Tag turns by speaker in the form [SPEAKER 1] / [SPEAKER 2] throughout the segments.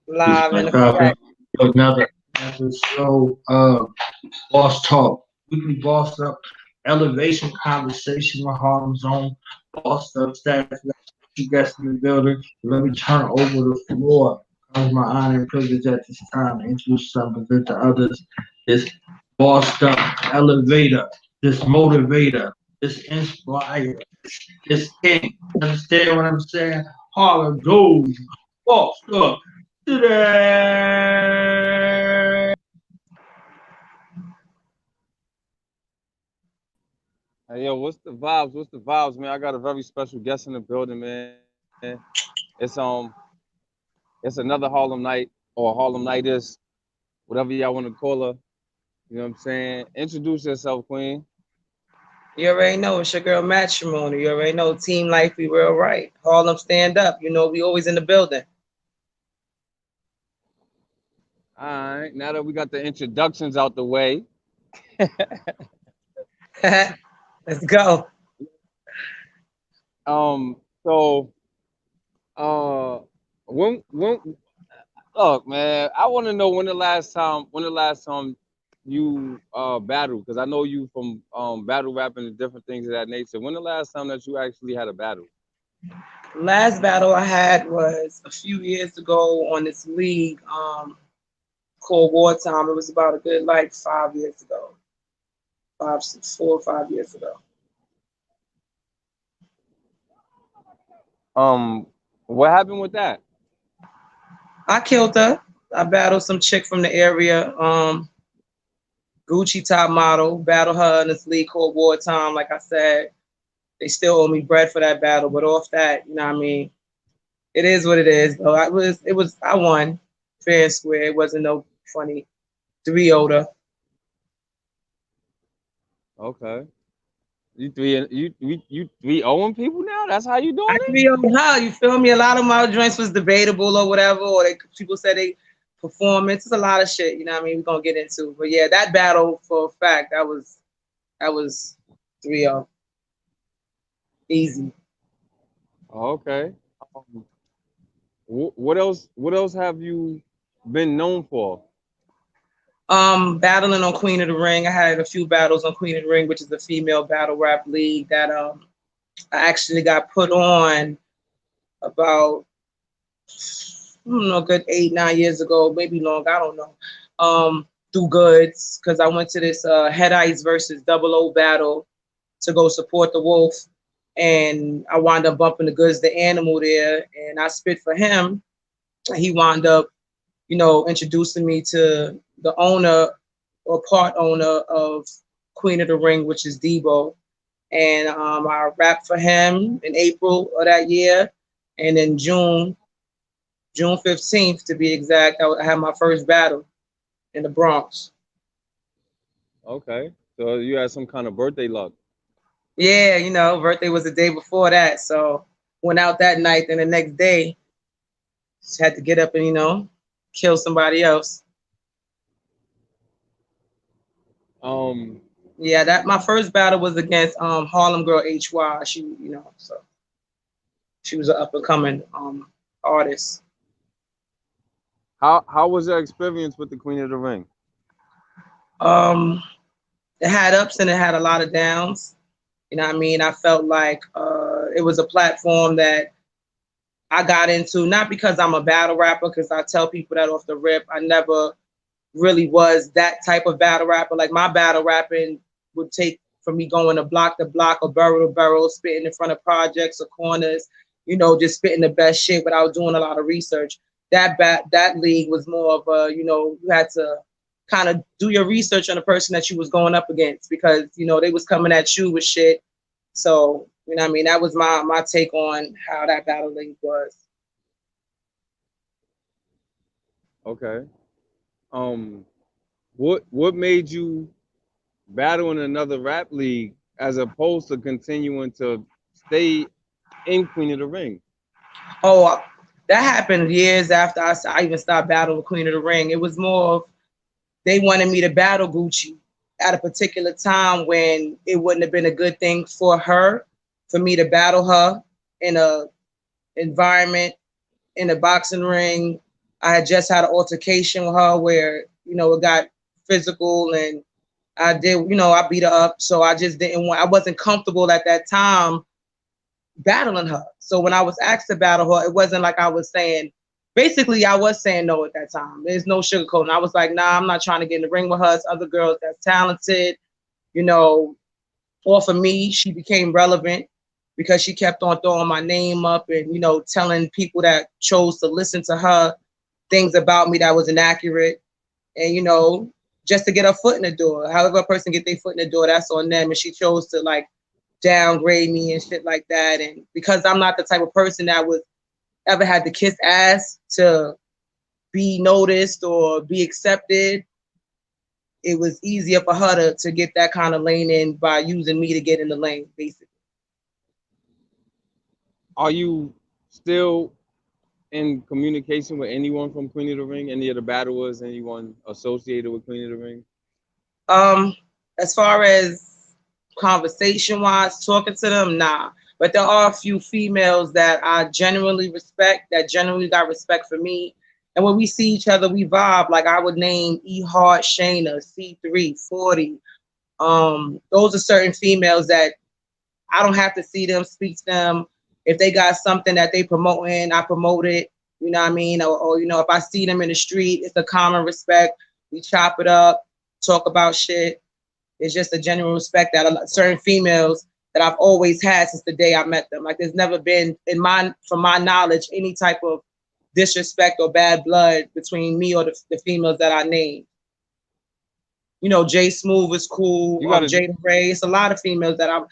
[SPEAKER 1] Live in effect.
[SPEAKER 2] Another episode of Boss Talk. Weekly Boss Up Elevation Conversation with Harlem's own BossedUp Staxx. You guys in the building. Let me turn over the floor. It's my honor and privilege at this time to introduce some of it to others. This Bossed Up Elevator, this motivator, this inspire, this king. Understand what I'm saying? Harlem goes Bossed Up today.
[SPEAKER 3] Hey, yo, what's the vibes? What's the vibes, man? I got a very special guest in the building, man. It's another Harlem night or Harlem nighters, whatever y'all want to call her. You know what I'm saying? Introduce yourself, Queen.
[SPEAKER 1] You already know it's your girl Matrimony. You already know Team Life, we real right. Harlem stand up. You know, we always in the building.
[SPEAKER 3] All right. Now that we got the introductions out the way,
[SPEAKER 1] Let's go.
[SPEAKER 3] so when look, man, I want to know when the last time you battled, because I know you from battle rapping and different things of that nature. When the last time that you actually had a battle?
[SPEAKER 1] Last battle I had was a few years ago on this league called Wartime. It was about a good like 5 years ago. 4 or 5 years ago.
[SPEAKER 3] What happened with that?
[SPEAKER 1] I killed her. I battled some chick from the area, Gucci top model. Battled her in this league called Wartime. Like I said, they still owe me bread for that battle, but off that, you know what I mean? It is what it is. Though I won fair and square. It wasn't no funny 3-0.
[SPEAKER 3] Okay. You three owing people now? That's how you
[SPEAKER 1] I
[SPEAKER 3] doing it?
[SPEAKER 1] 3-0 her. You feel me? A lot of my joints was debatable or whatever, or people said they performance. It's a lot of shit. You know what I mean? We're gonna get into, but yeah, that battle for a fact that was 3-0 easy.
[SPEAKER 3] Okay. Um, what else have you been known for?
[SPEAKER 1] Battling on Queen of the Ring. I had a few battles on Queen of the Ring, which is a female battle rap league that I actually got put on about I don't know, a good 8, 9 years ago, maybe longer, I don't know. Through Goods, because I went to this Head Ice versus Double O battle to go support the Wolf, and I wound up bumping the Goods, the animal there, and I spit for him. He wound up, introducing me to the owner or part owner of Queen of the Ring, which is Debo. And I rapped for him in April of that year. And in June 15th to be exact, I had my first battle in the Bronx.
[SPEAKER 3] Okay. So you had some kind of birthday luck.
[SPEAKER 1] Yeah, birthday was the day before that. So went out that night, then the next day, just had to get up and, kill somebody else.
[SPEAKER 3] Um,
[SPEAKER 1] Yeah, that my first battle was against Harlem girl HY. So she was an up and coming artist.
[SPEAKER 3] how was your experience with the Queen of the Ring?
[SPEAKER 1] Um, it had ups and it had a lot of downs. You know what I mean? I felt like it was a platform that I got into, not because I'm a battle rapper, because I tell people that off the rip. I never really was that type of battle rapper. Like my battle rapping would take from me going to block or borough to borough, spitting in front of projects or corners, just spitting the best shit without doing a lot of research. That league was more of a, you had to kind of do your research on the person that you was going up against, because they was coming at you with shit. So what I mean, that was my take on how that battle league was.
[SPEAKER 3] Okay. Um, what made you battle in another rap league as opposed to continuing to stay in Queen of the Ring?
[SPEAKER 1] Oh, that happened years after I even stopped battling with Queen of the Ring. It was more of they wanted me to battle Gucci at a particular time when it wouldn't have been a good thing for her, for me to battle her in a environment, in a boxing ring. I had just had an altercation with her where, you know, it got physical and I did, you know, I beat her up. So I just didn't want, I wasn't comfortable at that time battling her. So when I was asked to battle her, it wasn't like I was saying, basically I was saying no at that time. There's no sugarcoating. I was like, nah, I'm not trying to get in the ring with her. It's other girls that's talented, you know. Or for me, she became relevant because she kept on throwing my name up and, you know, telling people that chose to listen to her things about me that was inaccurate. And, you know, just to get her foot in the door. However a person get their foot in the door, that's on them. And she chose to like downgrade me and shit like that. And because I'm not the type of person that was ever had to kiss ass to be noticed or be accepted, it was easier for her to get that kind of lane in by using me to get in the lane, basically.
[SPEAKER 3] Are you still in communication with anyone from Queen of the Ring? Any of the battlers? Anyone associated with Queen of the Ring?
[SPEAKER 1] As far as conversation wise, talking to them, nah. But there are a few females that I genuinely respect, that genuinely got respect for me. And when we see each other, we vibe. Like I would name E Hart, Shayna, C3, 40. Those are certain females that I don't have to see them, speak to them. If they got something that they promoting, I promote it. You know what I mean? Or you know, if I see them in the street, it's a common respect. We chop it up, talk about shit. It's just a genuine respect that certain females that I've always had since the day I met them. Like there's never been from my knowledge, any type of disrespect or bad blood between me or the females that I named. You know, Jay Smooth is cool. Jada Ray. It's a lot of females that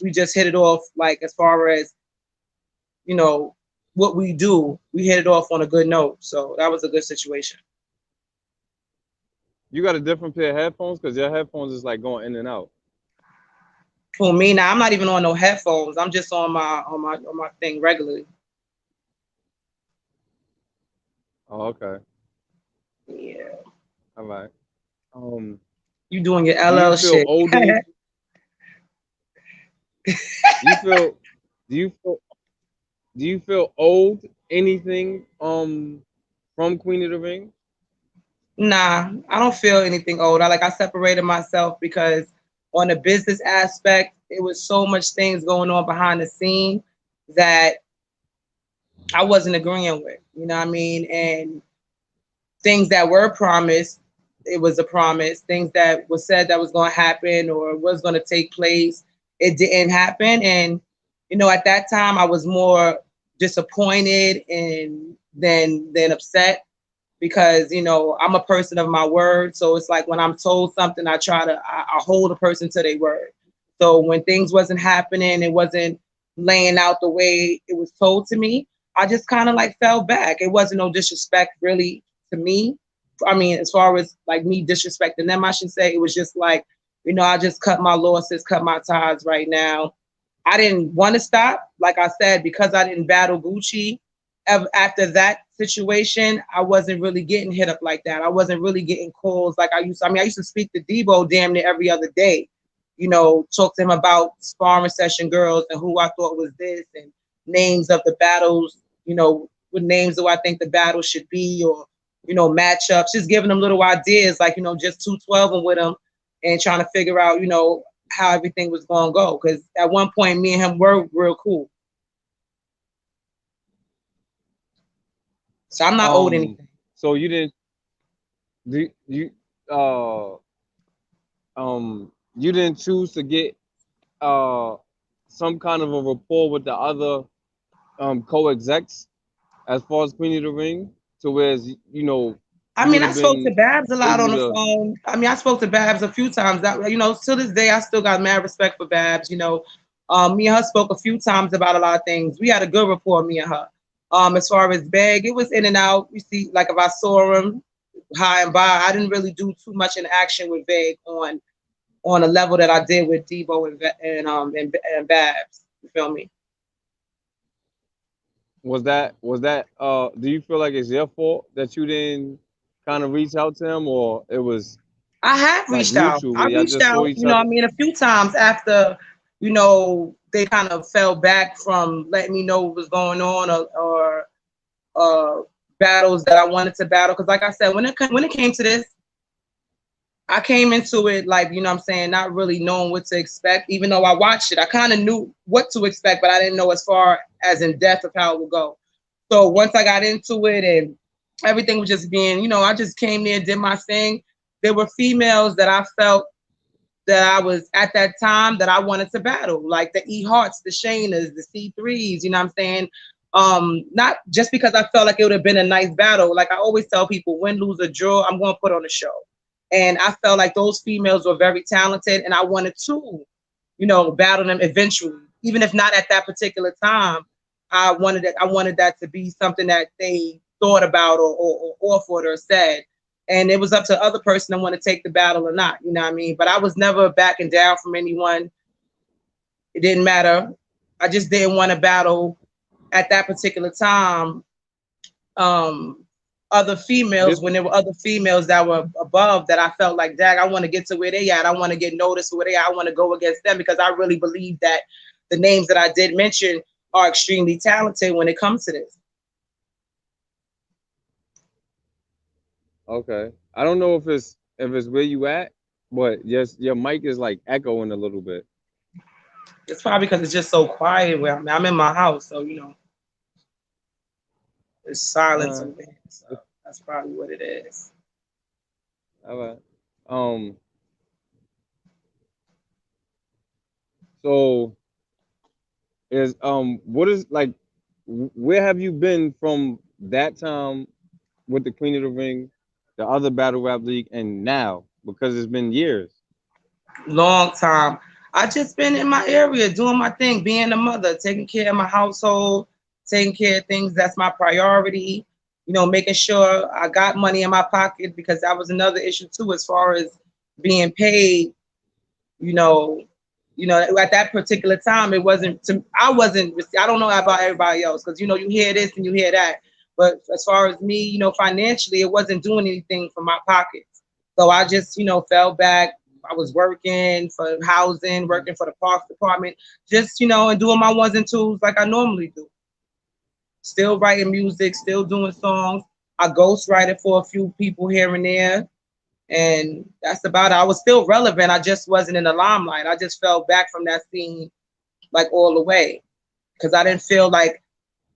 [SPEAKER 1] we just hit it off. Like as far as, you know, what we do, we hit it off on a good note. So that was a good situation.
[SPEAKER 3] You got a different pair of headphones because your headphones is like going in and out.
[SPEAKER 1] For me now, I'm not even on no headphones. I'm just on my thing regularly.
[SPEAKER 3] Oh, okay.
[SPEAKER 1] Yeah.
[SPEAKER 3] All right.
[SPEAKER 1] You doing your LL shit.
[SPEAKER 3] Do you feel old anything from Queen of the Ring?
[SPEAKER 1] Nah, I don't feel anything old. I separated myself because on the business aspect, it was so much things going on behind the scene that I wasn't agreeing with. You know what I mean? And things that were promised, it was a promise. Things that was said that was going to happen or was going to take place, it didn't happen. And, you know, at that time, I was more disappointed and than upset because, you know, I'm a person of my word. So it's like when I'm told something, I hold a person to their word. So when things wasn't happening, it wasn't laying out the way it was told to me, I just kind of like fell back. It wasn't no disrespect really to me. I mean, as far as like me disrespecting them, I should say, it was just like, you know, I just cut my losses, cut my ties right now. I didn't want to stop. Like I said, because I didn't battle Gucci, after that situation, I wasn't really getting hit up like that. I wasn't really getting calls like I used to. I mean, I used to speak to Debo damn near every other day, you know, talk to him about sparring session girls and who I thought was this and names of the battles, you know, what names do I think the battle should be, or, you know, matchups, just giving them little ideas, like, you know, just 212 with them and trying to figure out, you know, how everything was going to go. Because at one point, me and him were real cool. So I'm not owed anything.
[SPEAKER 3] So you didn't, you didn't choose to get some kind of a rapport with the other co-execs as far as Queen of the Ring, to whereas, you know,
[SPEAKER 1] I mean, I spoke to Babs a lot on the phone. I mean, I spoke to Babs a few times. You know, to this day, I still got mad respect for Babs. You know, me and her spoke a few times about a lot of things. We had a good rapport, me and her. As far as Beg, it was in and out. You see, like if I saw him high and by, I didn't really do too much interaction with Beg on a level that I did with Debo and Babs. You feel me?
[SPEAKER 3] Was that do you feel like it's your fault that you didn't kind of reach out to him, or it was?
[SPEAKER 1] I have reached out. I reached out, you know, I mean, a few times after, you know, they kind of fell back from letting me know what was going on or battles that I wanted to battle. Because like I said, when it came to this, I came into it like, you know what I'm saying, not really knowing what to expect. Even though I watched it, I kind of knew what to expect, but I didn't know as far as in depth of how it would go. So once I got into it and everything was just being, you know, I just came there, did my thing. There were females that I felt that I was at that time that I wanted to battle, like the E Hearts, the Shaynas, the C3s, you know what I'm saying? Not just because I felt like it would have been a nice battle. Like I always tell people, win, lose, or draw, I'm going to put on a show. And I felt like those females were very talented, and I wanted to, you know, battle them eventually, even if not at that particular time. I wanted that to be something that they thought about or offered or said. And it was up to the other person to want to take the battle or not, you know what I mean? But I was never backing down from anyone. It didn't matter. I just didn't want to battle at that particular time other females when there were other females that were above that I felt like, dag, I want to get to where they at. I want to get noticed where they at. I want to go against them because I really believe that the names that I did mention are extremely talented when it comes to this.
[SPEAKER 3] Okay. I don't know if it's where you at, but yes, your mic is like echoing a little bit.
[SPEAKER 1] It's probably because it's just so quiet where I'm in my house, so you know, it's silence over here. So that's probably what it is.
[SPEAKER 3] All right. So is what is like where have you been from that time with the Queen of the Ring, the other battle rap league, and now? Because it's been years.
[SPEAKER 1] Long time. I just been in my area doing my thing, being a mother, taking care of my household, taking care of things that's my priority, you know, making sure I got money in my pocket because that was another issue too, as far as being paid, you know, at that particular time, it wasn't, I don't know about everybody else because, you know, you hear this and you hear that. But as far as me, you know, financially, it wasn't doing anything for my pockets. So I just, you know, fell back. I was working for housing, working for the parks department, just, you know, and doing my ones and twos like I normally do. Still writing music, still doing songs. I ghostwrited for a few people here and there. And that's about it. I was still relevant. I just wasn't in the limelight. I just fell back from that scene like all the way because I didn't feel like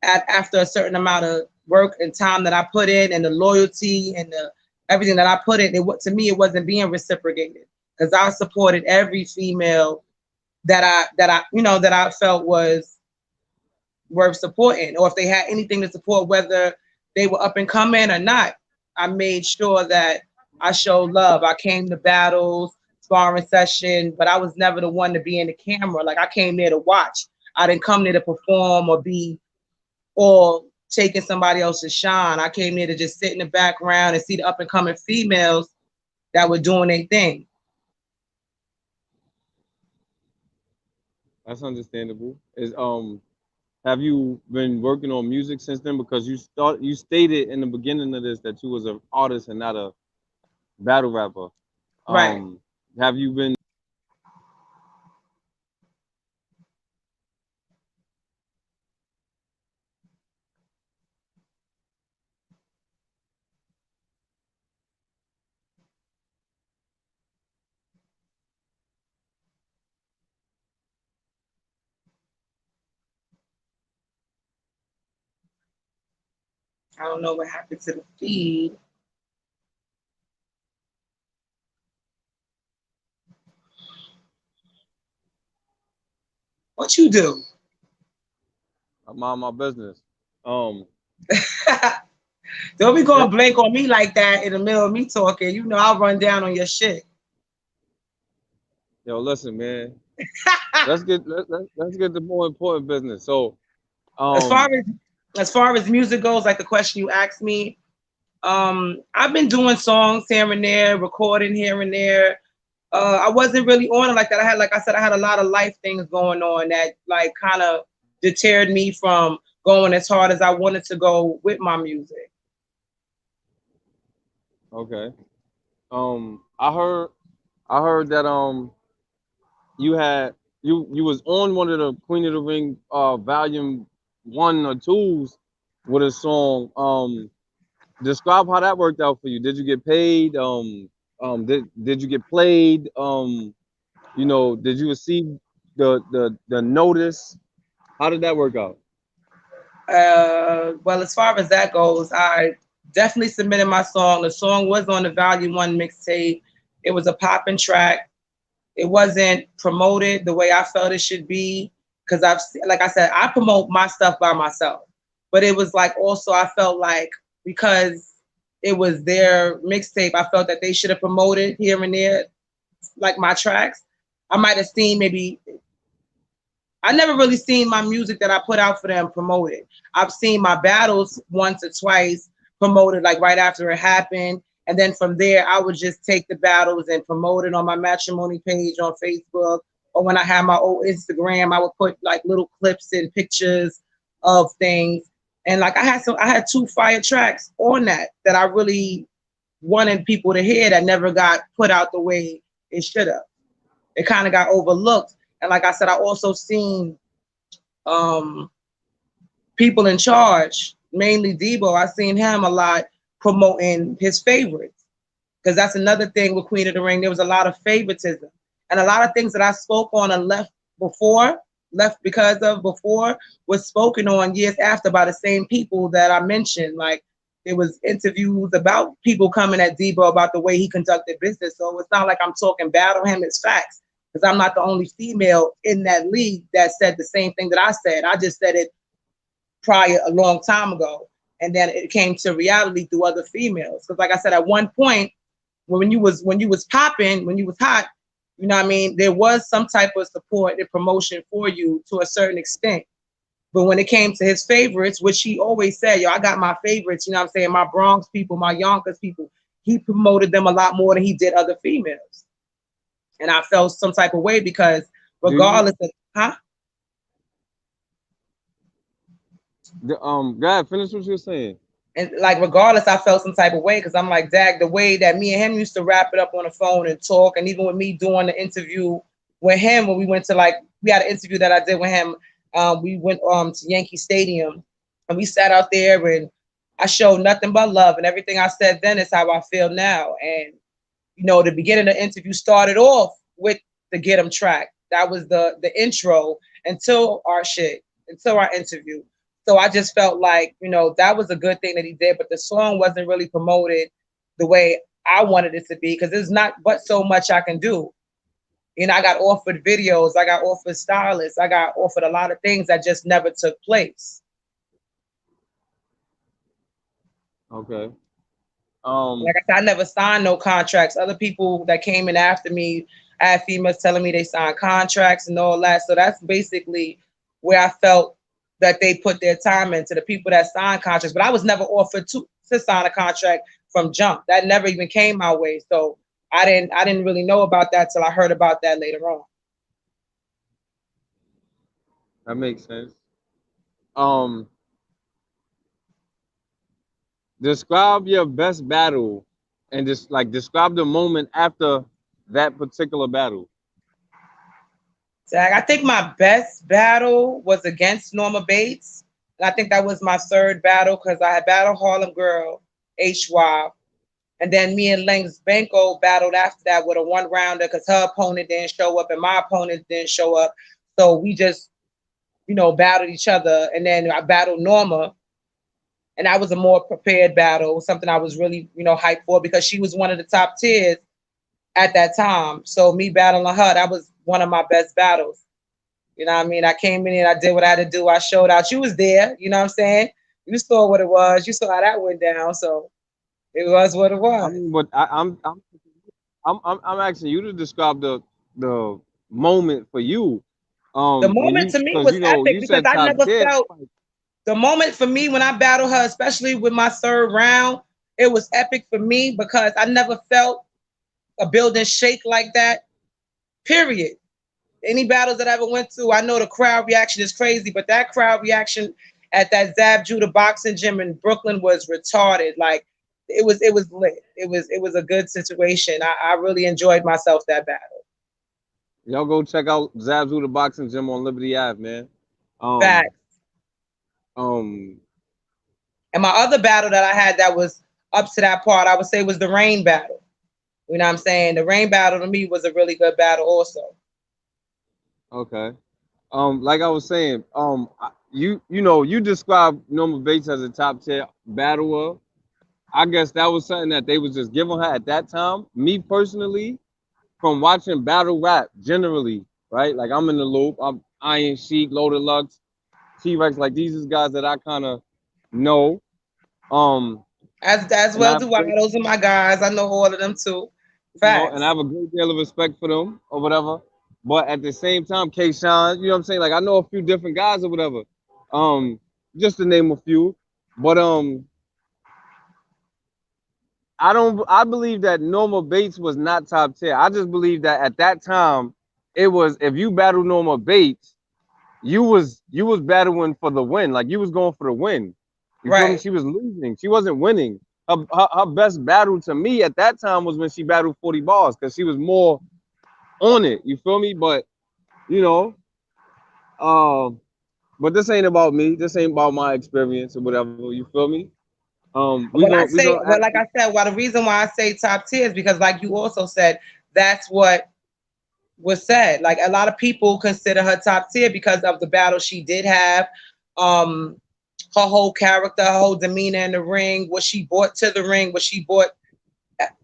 [SPEAKER 1] after a certain amount of work and time that I put in and the loyalty and the everything that I put in, to me, it wasn't being reciprocated because I supported every female that I felt was worth supporting, or if they had anything to support, whether they were up and coming or not. I made sure that I showed love. I came to battles, sparring session, but I was never the one to be in the camera. Like I came there to watch. I didn't come there to perform or be or taking somebody else's shine. I came there to just sit in the background and see the up and coming females that were doing their thing.
[SPEAKER 3] That's understandable. Have you been working on music since then? Because you stated in the beginning of this that you was an artist and not a battle rapper.
[SPEAKER 1] Right.
[SPEAKER 3] Have you been?
[SPEAKER 1] I don't know what happened to the feed. What you do?
[SPEAKER 3] I mind my business.
[SPEAKER 1] Don't be going blank on me like that in the middle of me talking. You know I'll run down on your shit.
[SPEAKER 3] Yo, listen, man. let's get the more important business. So,
[SPEAKER 1] as far as music goes, like the question you asked me, I've been doing songs here and there, recording here and there. I wasn't really on it like that. Like I said, I had a lot of life things going on that like kind of deterred me from going as hard as I wanted to go with my music.
[SPEAKER 3] okay. I heard that you was on one of the Queen of the Ring volume 1 or 2s with a song describe how that worked out for you. Did you get paid? Did you get played? You know, did you receive the notice? How did that work out?
[SPEAKER 1] Well, as far as that goes, I definitely submitted my song. The song was on the Volume 1 mixtape. It was a popping track. It wasn't promoted the way I felt it should be. Because like I said, I promote my stuff by myself. But it was like also I felt like because it was their mixtape, I felt that they should have promoted here and there, like my tracks. I might have seen maybe I never really seen my music that I put out for them promoted. I've seen my battles once or twice promoted, like right after it happened. And then from there, I would just take the battles and promote it on my matrimony page on Facebook. Or when I had my old Instagram, I would put like little clips and pictures of things. And like I had 2 fire tracks on that I really wanted people to hear that never got put out the way it should have. It kind of got overlooked. And like I said, I also seen people in charge, mainly Debo. I seen him a lot promoting his favorites. Because that's another thing with Queen of the Ring. There was a lot of favoritism. And a lot of things that I spoke on and left because of before, was spoken on years after by the same people that I mentioned. Like there was interviews about people coming at Debo about the way he conducted business. So it's not like I'm talking bad on him, it's facts. Because I'm not the only female in that league that said the same thing that I said. I just said it prior a long time ago. And then it came to reality through other females. Because like I said, at one point, when you was popping, when you was hot, you know what I mean, there was some type of support and promotion for you to a certain extent. But when it came to his favorites, which he always said, yo, I got my favorites, you know what I'm saying, my Bronx people, my Yonkers people, he promoted them a lot more than he did other females. And I felt some type of way because regardless of,
[SPEAKER 3] Go ahead, finish what you were saying.
[SPEAKER 1] And like regardless, I felt some type of way because I'm like, Dag, the way that me and him used to wrap it up on the phone and talk, and even with me doing the interview with him when we went to we had an interview that I did with him. We went to Yankee Stadium and we sat out there and I showed nothing but love, and everything I said then is how I feel now. And you know, the beginning of the interview started off with the Get 'Em track. That was the intro until our interview. So I just felt like, you know, that was a good thing that he did, but the song wasn't really promoted the way I wanted it to be because there's not but so much I can do. You know, I got offered videos, I got offered stylists, I got offered a lot of things that just never took place.
[SPEAKER 3] Okay.
[SPEAKER 1] Like I said, I never signed no contracts. Other people that came in after me, I had females telling me they signed contracts and all that. So that's basically where I felt that they put their time into, the people that signed contracts. But I was never offered to sign a contract from jump. That never even came my way. So I didn't really know about that till I heard about that later on.
[SPEAKER 3] That makes sense. Describe your best battle and just like describe the moment after that particular battle.
[SPEAKER 1] I think my best battle was against Norma Bates. And I think that was my third battle because I had battled Harlem Girl, HY. And then me and Lengs Benko battled after that with a 1-rounder because her opponent didn't show up and my opponent didn't show up. So we just, you know, battled each other. And then I battled Norma. And that was a more prepared battle, something I was really, you know, hyped for because she was one of the top tiers at that time. So me battling her, that was one of my best battles. You know what I mean? I came in and I did what I had to do. I showed out. You was there. You know what I'm saying? You saw what it was. You saw how that went down. So it was what it was.
[SPEAKER 3] I mean, but I'm asking you to describe the moment for you.
[SPEAKER 1] The moment to me was epic because I never felt. The moment for me when I battled her, especially with my third round, it was epic for me because I never felt a building shake like that, period. Any battles that I ever went to, I know the crowd reaction is crazy, but that crowd reaction at that Zab Judah boxing gym in Brooklyn was retarded. Like it was lit. It was a good situation. I really enjoyed myself that battle.
[SPEAKER 3] Y'all go check out Zab Judah boxing gym on Liberty Ave, man.
[SPEAKER 1] Facts. And my other battle that I had that was up to that part, I would say was the rain battle. You know what I'm saying? The rain battle to me was a really good battle also.
[SPEAKER 3] Okay. Like I was saying, you described Norma Bates as a top tier battler. I guess that was something that they was just giving her at that time. Me personally, from watching battle rap generally, right? Like I'm in the loop. I'm Iron Sheik, Loaded Lux, T-Rex. Like these is guys that I kind of know. Um,
[SPEAKER 1] As
[SPEAKER 3] and I
[SPEAKER 1] well
[SPEAKER 3] have
[SPEAKER 1] do
[SPEAKER 3] a
[SPEAKER 1] I.
[SPEAKER 3] great,
[SPEAKER 1] Those are my guys. I know all of them too.
[SPEAKER 3] and I
[SPEAKER 1] Facts.
[SPEAKER 3] have a great deal of respect for them or whatever. But at the same time, K. Sean, you know what I'm saying? Like I know a few different guys or whatever. Um, just to name a few. But I don't. I believe that Norma Bates was not top tier. I just believe that at that time, it was if you battled Norma Bates, you was battling for the win. Like you was going for the win. You feel me?
[SPEAKER 1] Right.
[SPEAKER 3] She was losing. She wasn't winning. Her best battle to me at that time was when she battled 40 bars because she was more on it. You feel me? But you know, uh, but this ain't about me. This ain't about my experience or whatever. You feel me? We
[SPEAKER 1] Well, I
[SPEAKER 3] gonna we
[SPEAKER 1] say,
[SPEAKER 3] gonna
[SPEAKER 1] well,
[SPEAKER 3] act,
[SPEAKER 1] like I said, well, the reason why I say top tier is because, like you also said, that's what was said. Like a lot of people consider her top tier because of the battle she did have, um, her whole character, her whole demeanor in the ring, what she brought to the ring, what she brought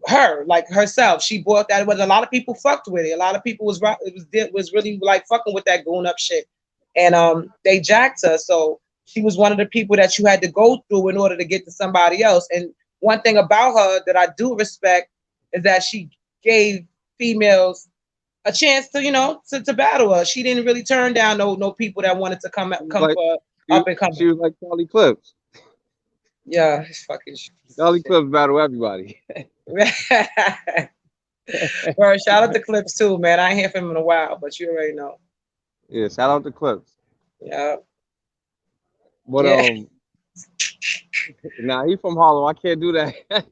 [SPEAKER 1] her, like herself. She brought that. Was a lot of people fucked with it. A lot of people was really like fucking with that goon up shit, and they jacked her. So she was one of the people that you had to go through in order to get to somebody else. And one thing about her that I do respect is that she gave females a chance to, to battle her. She didn't really turn down no people that wanted to come
[SPEAKER 3] like
[SPEAKER 1] for
[SPEAKER 3] she,
[SPEAKER 1] up and
[SPEAKER 3] she
[SPEAKER 1] coming.
[SPEAKER 3] was like Charlie Clips.
[SPEAKER 1] Yeah, it's fucking
[SPEAKER 3] Charlie
[SPEAKER 1] shit.
[SPEAKER 3] Clips battle everybody.
[SPEAKER 1] Bro, shout out to Clips too, man. I ain't hear from him in a while, but you already know.
[SPEAKER 3] Yeah, shout out to Clips.
[SPEAKER 1] Yeah,
[SPEAKER 3] But
[SPEAKER 1] yeah,
[SPEAKER 3] nah, he from Harlem. I can't do that.
[SPEAKER 1] yeah.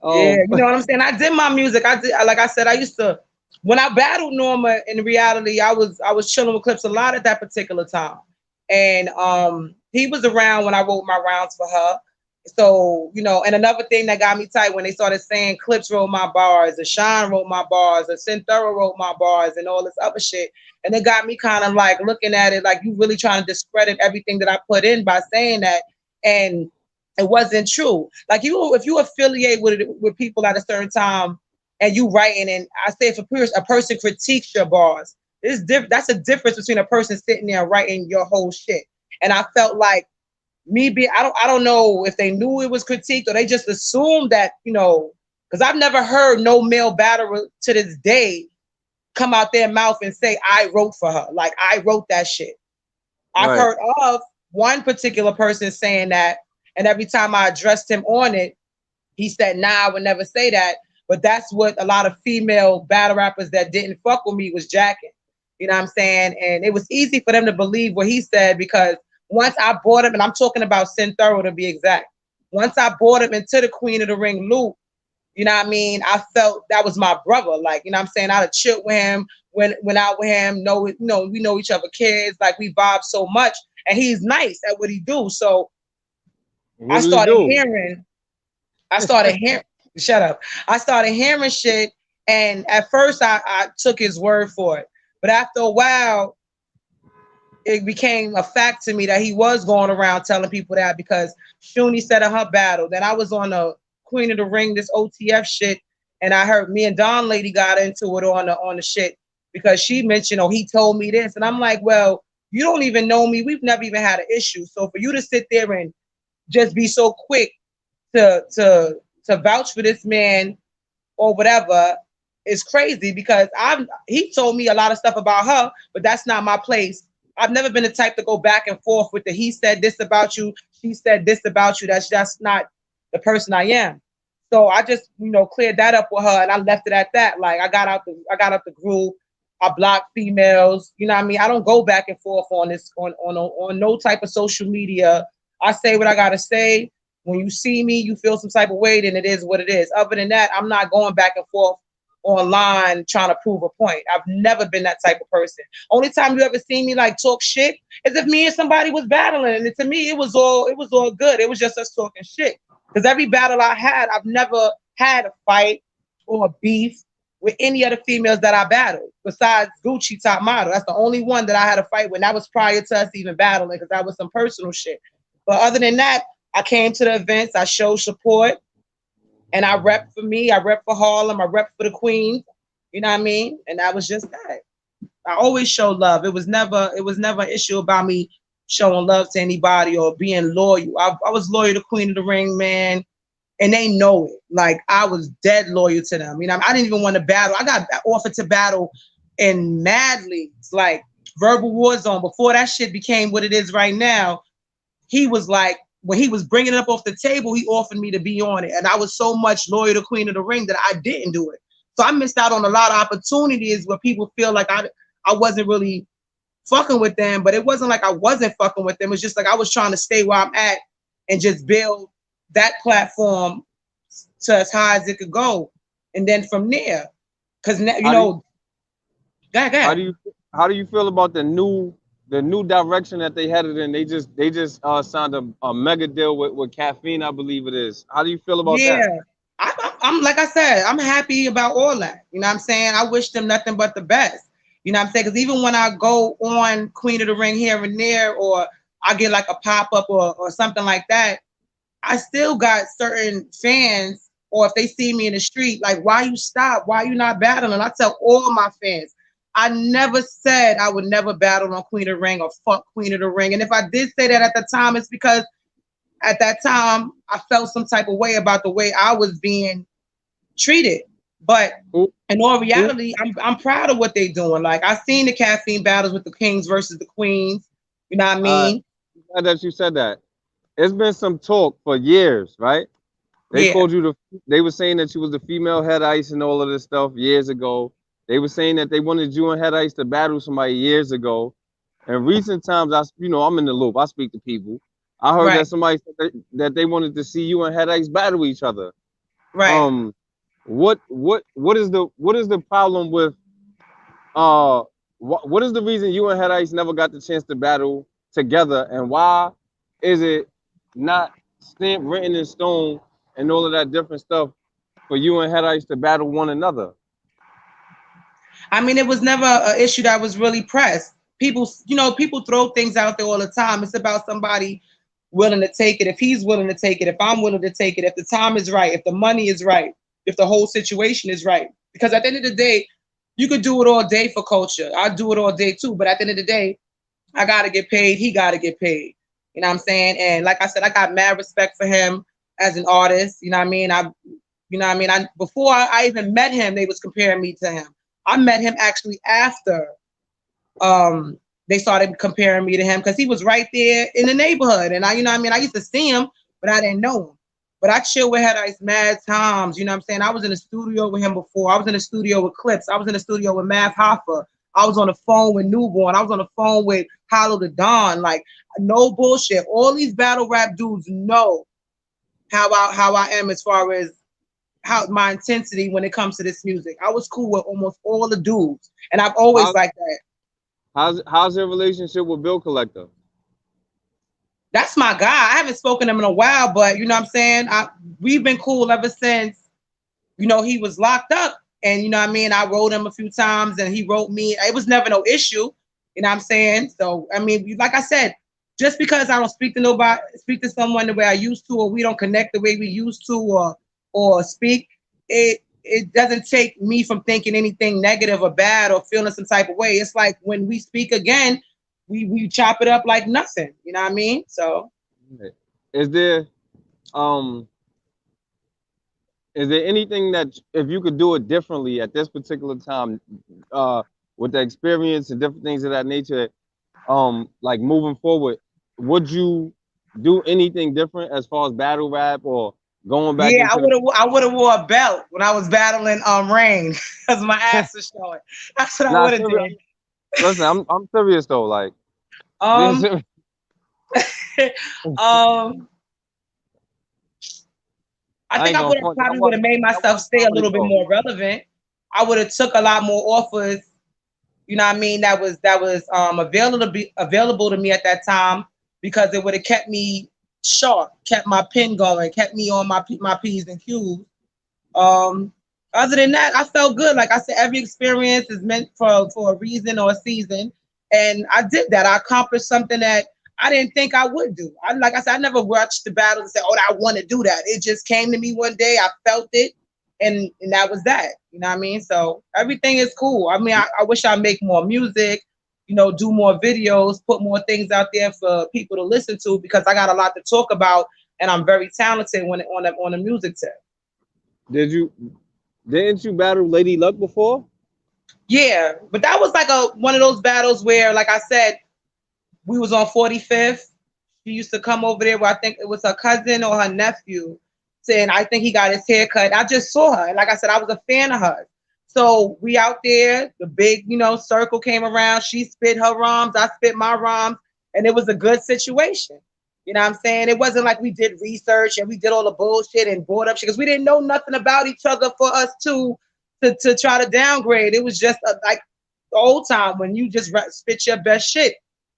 [SPEAKER 3] um,
[SPEAKER 1] You know what I'm saying? I did my music. I did, like I said, I used to when I battled Norma. In reality, I was chilling with Clips a lot at that particular time, and he was around when I wrote my rounds for her. So, and another thing that got me tight when they started saying Clips wrote my bars, or Sean wrote my bars, or Synthero wrote my bars, and all this other shit. And it got me kind of like looking at it like you really trying to discredit everything that I put in by saying that. And it wasn't true. Like if you affiliate with people at a certain time and you writing, and I say if a person critiques your bars, that's a difference between a person sitting there writing your whole shit. And I felt like I don't know if they knew it was critiqued or they just assumed that, because I've never heard no male battler to this day come out their mouth and say I wrote for her. Like I wrote that shit. I've
[SPEAKER 3] right,
[SPEAKER 1] heard of one particular person saying that, and every time I addressed him on it, he said, "Nah, I would never say that." But that's what a lot of female battle rappers that didn't fuck with me was jacking. You know what I'm saying? And it was easy for them to believe what he said because once I brought him, and I'm talking about Sin Thorough to be exact, once I brought him into the Queen of the Ring loop, you know what I mean? I felt that was my brother. Like, you know what I'm saying? I'd have chilled with him, went out with him, we know each other kids, like we vibe so much. And he's nice at what he do. So I
[SPEAKER 3] what did he
[SPEAKER 1] started
[SPEAKER 3] do?
[SPEAKER 1] hearing I started hearing, shut up. I started hearing shit. And at first I took his word for it. But after a while, it became a fact to me that he was going around telling people that because Shuni said in her battle. Then I was on the Queen of the Ring, this OTF shit. And I heard me and Don Lady got into it on the shit because she mentioned, oh, he told me this. And I'm like, well, you don't even know me. We've never even had an issue. So for you to sit there and just be so quick to vouch for this man or whatever is crazy because he told me a lot of stuff about her, but that's not my place. I've never been the type to go back and forth with the he said this about you, she said this about you. That's just not the person I am. So I just, cleared that up with her and I left it at that. Like I got out the group. I blocked females. You know what I mean? I don't go back and forth on this on no type of social media. I say what I gotta say. When you see me, you feel some type of way, then it is what it is. Other than that, I'm not going back and forth online trying to prove a point. I've never been that type of person. Only time you ever see me like talk shit is if me and somebody was battling. And to me, it was all good. It was just us talking shit. Because every battle I had, I've never had a fight or a beef with any of the females that I battled, besides Gucci Top Model. That's the only one that I had a fight with. That was prior to us even battling, because that was some personal shit. But other than that, I came to the events, I showed support, and I rep for me, I rep for Harlem, I rep for the Queens. You know what I mean? And that was just that. I always show love. It was never an issue about me showing love to anybody or being loyal. I was loyal to Queen of the Ring, man, and they know it. Like, I was dead loyal to them. You know, I didn't even want to battle. I got offered to battle in mad leagues, like Verbal Warzone. Before that shit became what it is right now, he was like, when he was bringing it up off the table, he offered me to be on it. And I was so much loyal to Queen of the Ring that I didn't do it. So I missed out on a lot of opportunities where people feel like I wasn't really fucking with them, but it wasn't like I wasn't fucking with them. It's just like I was trying to stay where I'm at and just build that platform to as high as it could go. And then from there, because, you know, go ahead.
[SPEAKER 3] How do you feel about the new direction that they headed in? They just signed a mega deal with Caffeine, I believe it is. How do you feel about that?
[SPEAKER 1] I'm like I said, I'm happy about all that. You know what I'm saying? I wish them nothing but the best. You know what I'm saying? Because even when I go on Queen of the Ring here and there, or I get like a pop-up or something like that, I still got certain fans, or if they see me in the street, like, why you stop? Why you not battling? I tell all my fans, I never said I would never battle on Queen of the Ring or fuck Queen of the Ring. And if I did say that at the time, it's because at that time I felt some type of way about the way I was being treated. But in all reality, I'm proud of what they're doing. Like, I've seen the Caffeine battles with the Kings versus the Queens. You know what I mean?
[SPEAKER 3] Glad that you said that. It's been some talk for years, right? They called you they were saying that you was the female Head Ice and all of this stuff years ago. They were saying that they wanted you and Head Ice to battle somebody years ago. In recent times, I'm in the loop. I speak to people. I heard that somebody said that they wanted to see you and Head Ice battle each other.
[SPEAKER 1] Right.
[SPEAKER 3] What is the problem with what is the reason you and Head Ice never got the chance to battle together, and why is it not stamped, written in stone, and all of that different stuff for you and Head Ice to battle one another?
[SPEAKER 1] I mean, it was never an issue that was really pressed. People throw things out there all the time. It's about somebody willing to take it. If he's willing to take it, if I'm willing to take it, if the time is right, if the money is right, if the whole situation is right. Because at the end of the day, you could do it all day for culture. I do it all day too. But at the end of the day, I gotta get paid. He gotta get paid. You know what I'm saying? And like I said, I got mad respect for him as an artist. You know what I mean? Before I even met him, they was comparing me to him. I met him actually after they started comparing me to him, because he was right there in the neighborhood. And I used to see him, but I didn't know him. But I chill with Head Ice mad times. You know what I'm saying? I was in the studio with him before. I was in the studio with Clips. I was in the studio with Math Hoffa. I was on the phone with Newborn. I was on the phone with Hollow the Dawn. Like, no bullshit. All these battle rap dudes know how I am as far as how my intensity when it comes to this music. I was cool with almost all the dudes, and I've always liked that.
[SPEAKER 3] How's your relationship with Bill Collector?
[SPEAKER 1] That's my guy. I haven't spoken to him in a while, but you know what I'm saying? We've been cool ever since, he was locked up. And you know what I mean? I wrote him a few times and he wrote me. It was never no issue. You know what I'm saying? So, I mean, like I said, just because I don't speak to someone the way I used to, or we don't connect the way we used to, or speak, it doesn't take me from thinking anything negative or bad or feeling some type of way. It's like when we speak again, we chop it up like nothing. You know what I mean? So,
[SPEAKER 3] is there anything that, if you could do it differently at this particular time, with the experience and different things of that nature, like moving forward, would you do anything different as far as battle rap or going back?
[SPEAKER 1] Yeah, I would have wore a belt when I was battling Rain, because my ass was showing. That's what I would have did.
[SPEAKER 3] Listen, I'm serious though. Like,
[SPEAKER 1] I think I probably would have made myself stay a little bit more relevant. I would have took a lot more offers. You know what I mean? That was available to me at that time, because it would have kept me sharp, kept my pen going, kept me on my P's and Q's. Um, Other than that, I felt good. Like I said, every experience is meant for a reason or a season, and I did that. I accomplished something that I didn't think I would do. Like I said, I never watched the battle and said, "Oh, I want to do that." It just came to me one day. I felt it, and that was that. You know what I mean? So everything is cool. I mean, I wish I make more music. You know, do more videos, put more things out there for people to listen to because I got a lot to talk about, and I'm very talented when on the music tip.
[SPEAKER 3] Didn't you battle Lady Luck before?
[SPEAKER 1] Yeah, but that was like one of those battles where, like I said, we was on 45th. She used to come over there where I think it was her cousin or her nephew saying, I think he got his hair cut. I just saw her. And like I said, I was a fan of hers. So we out there, the big, circle came around. She spit her rhymes, I spit my rhymes, and it was a good situation. You know what I'm saying? It wasn't like we did research and we did all the bullshit and brought up shit because we didn't know nothing about each other for us to try to downgrade. It was just like the old time when you just spit your best shit.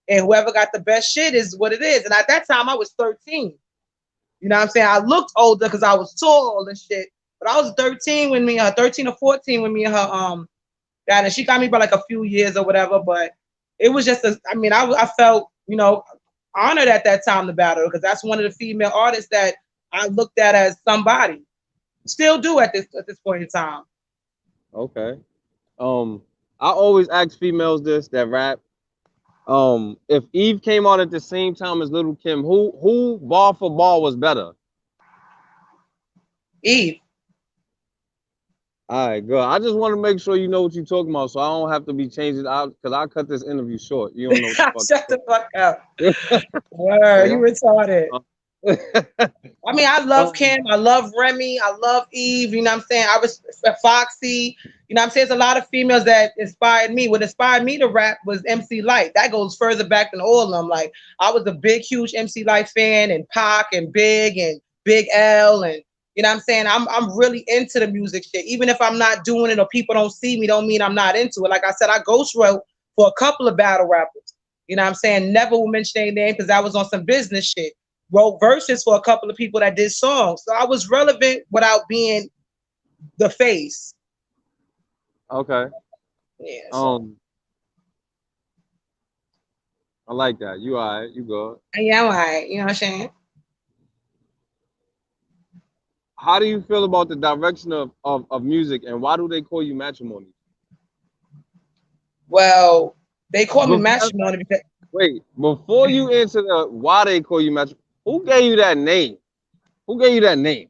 [SPEAKER 1] And whoever got the best shit is what it is. And at that time, I was 13. You know what I'm saying? I looked older because I was tall and shit. But I was 13 when 13 or 14 when me and her got it. She got me by like a few years or whatever. But it was just I felt, honored at that time to battle because that's one of the female artists that I looked at as somebody. Still do at this point in time.
[SPEAKER 3] Okay. I always ask females this that rap. If Eve came out at the same time as Little Kim, who bar for bar was better?
[SPEAKER 1] Eve.
[SPEAKER 3] All right, good. I just want to make sure you know what you're talking about, so I don't have to be changing out because I cut this interview short. You don't know what the
[SPEAKER 1] Shut the fuck up. Word, you retarded. I mean, I love Kim. I love Remy. I love Eve. You know what I'm saying? I was Foxy. You know what I'm saying? There's a lot of females that inspired me. What inspired me to rap was MC Lyte. That goes further back than all of them. Like, I was a big, huge MC Lyte fan and Pac and Big L and you know what I'm saying? I'm really into the music shit. Even if I'm not doing it or people don't see me, don't mean I'm not into it. Like I said, I ghost wrote for a couple of battle rappers. You know what I'm saying? Never will mention their name because I was on some business shit. Wrote verses for a couple of people that did songs. So I was relevant without being the face.
[SPEAKER 3] Okay.
[SPEAKER 1] Yeah. So.
[SPEAKER 3] I like that. You all right. You good.
[SPEAKER 1] Yeah, I'm all right. You know what I'm saying?
[SPEAKER 3] How do you feel about the direction of music and why do they call you Matrimony?
[SPEAKER 1] Well, they call me Matrimony because...
[SPEAKER 3] Wait, before you answer the why they call you Matrimony, who gave you that name? Who gave you that name?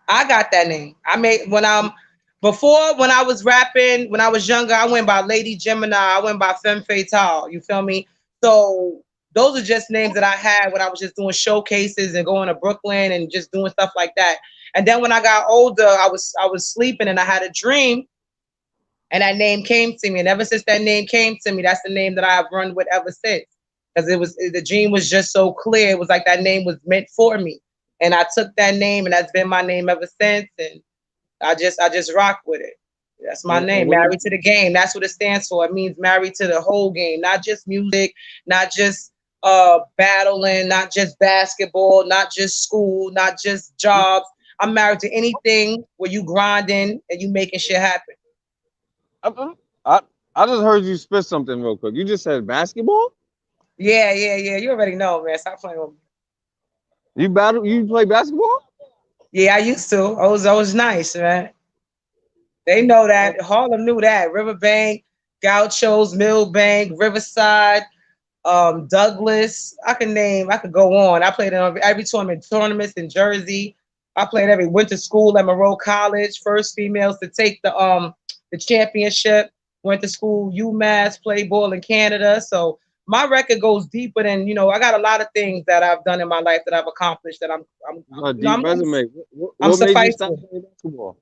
[SPEAKER 1] I got that name. I made when I was rapping, when I was younger, I went by Lady Gemini. I went by Femme Fatale. You feel me? So those are just names that I had when I was just doing showcases and going to Brooklyn and just doing stuff like that. And then when I got older, I was sleeping and I had a dream, and that name came to me. And ever since that name came to me, that's the name that I have run with ever since. Because the dream was just so clear. It was like that name was meant for me. And I took that name, and that's been my name ever since. And I just rock with it. That's my name, Married to the Game. That's what it stands for. It means married to the whole game, not just music, not just battling, not just basketball, not just school, not just jobs. I'm married to anything where you grinding and you making shit happen.
[SPEAKER 3] I just heard you spit something real quick. You just said basketball?
[SPEAKER 1] Yeah. You already know, man. Stop playing with me.
[SPEAKER 3] You play basketball?
[SPEAKER 1] Yeah, I used to. I was nice, man. They know that. Harlem knew that. Riverbank, Gauchos, Millbank, Riverside, Douglas. I could go on. I played in every tournaments in Jersey. I played every winter school at Monroe College, first females to take the championship. Went to school, UMass, played ball in Canada. So my record goes deeper than, I got a lot of things that I've done in my life that I've accomplished that I'm
[SPEAKER 3] resume.
[SPEAKER 1] What made you
[SPEAKER 3] stop playing basketball?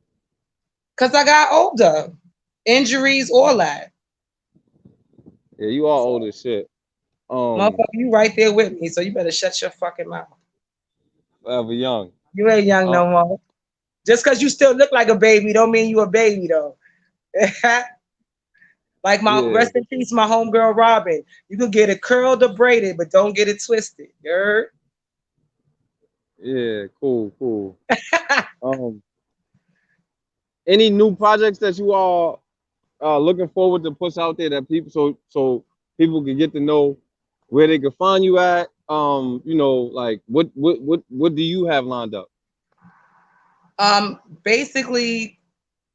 [SPEAKER 1] Because I got older. Injuries, all that.
[SPEAKER 3] Yeah, you are old as shit.
[SPEAKER 1] Motherfucker, you right there with me, so you better shut your fucking mouth.
[SPEAKER 3] Forever young.
[SPEAKER 1] You ain't young no more. Just because you still look like a baby don't mean you a baby, though. Like rest in peace, my homegirl Robin. You can get it curled or braided, but don't get it twisted. You heard?
[SPEAKER 3] Yeah, cool. Um, any new projects that you are looking forward to push out there that people so people can get to know where they can find you at? Like what do you have lined up?
[SPEAKER 1] Basically,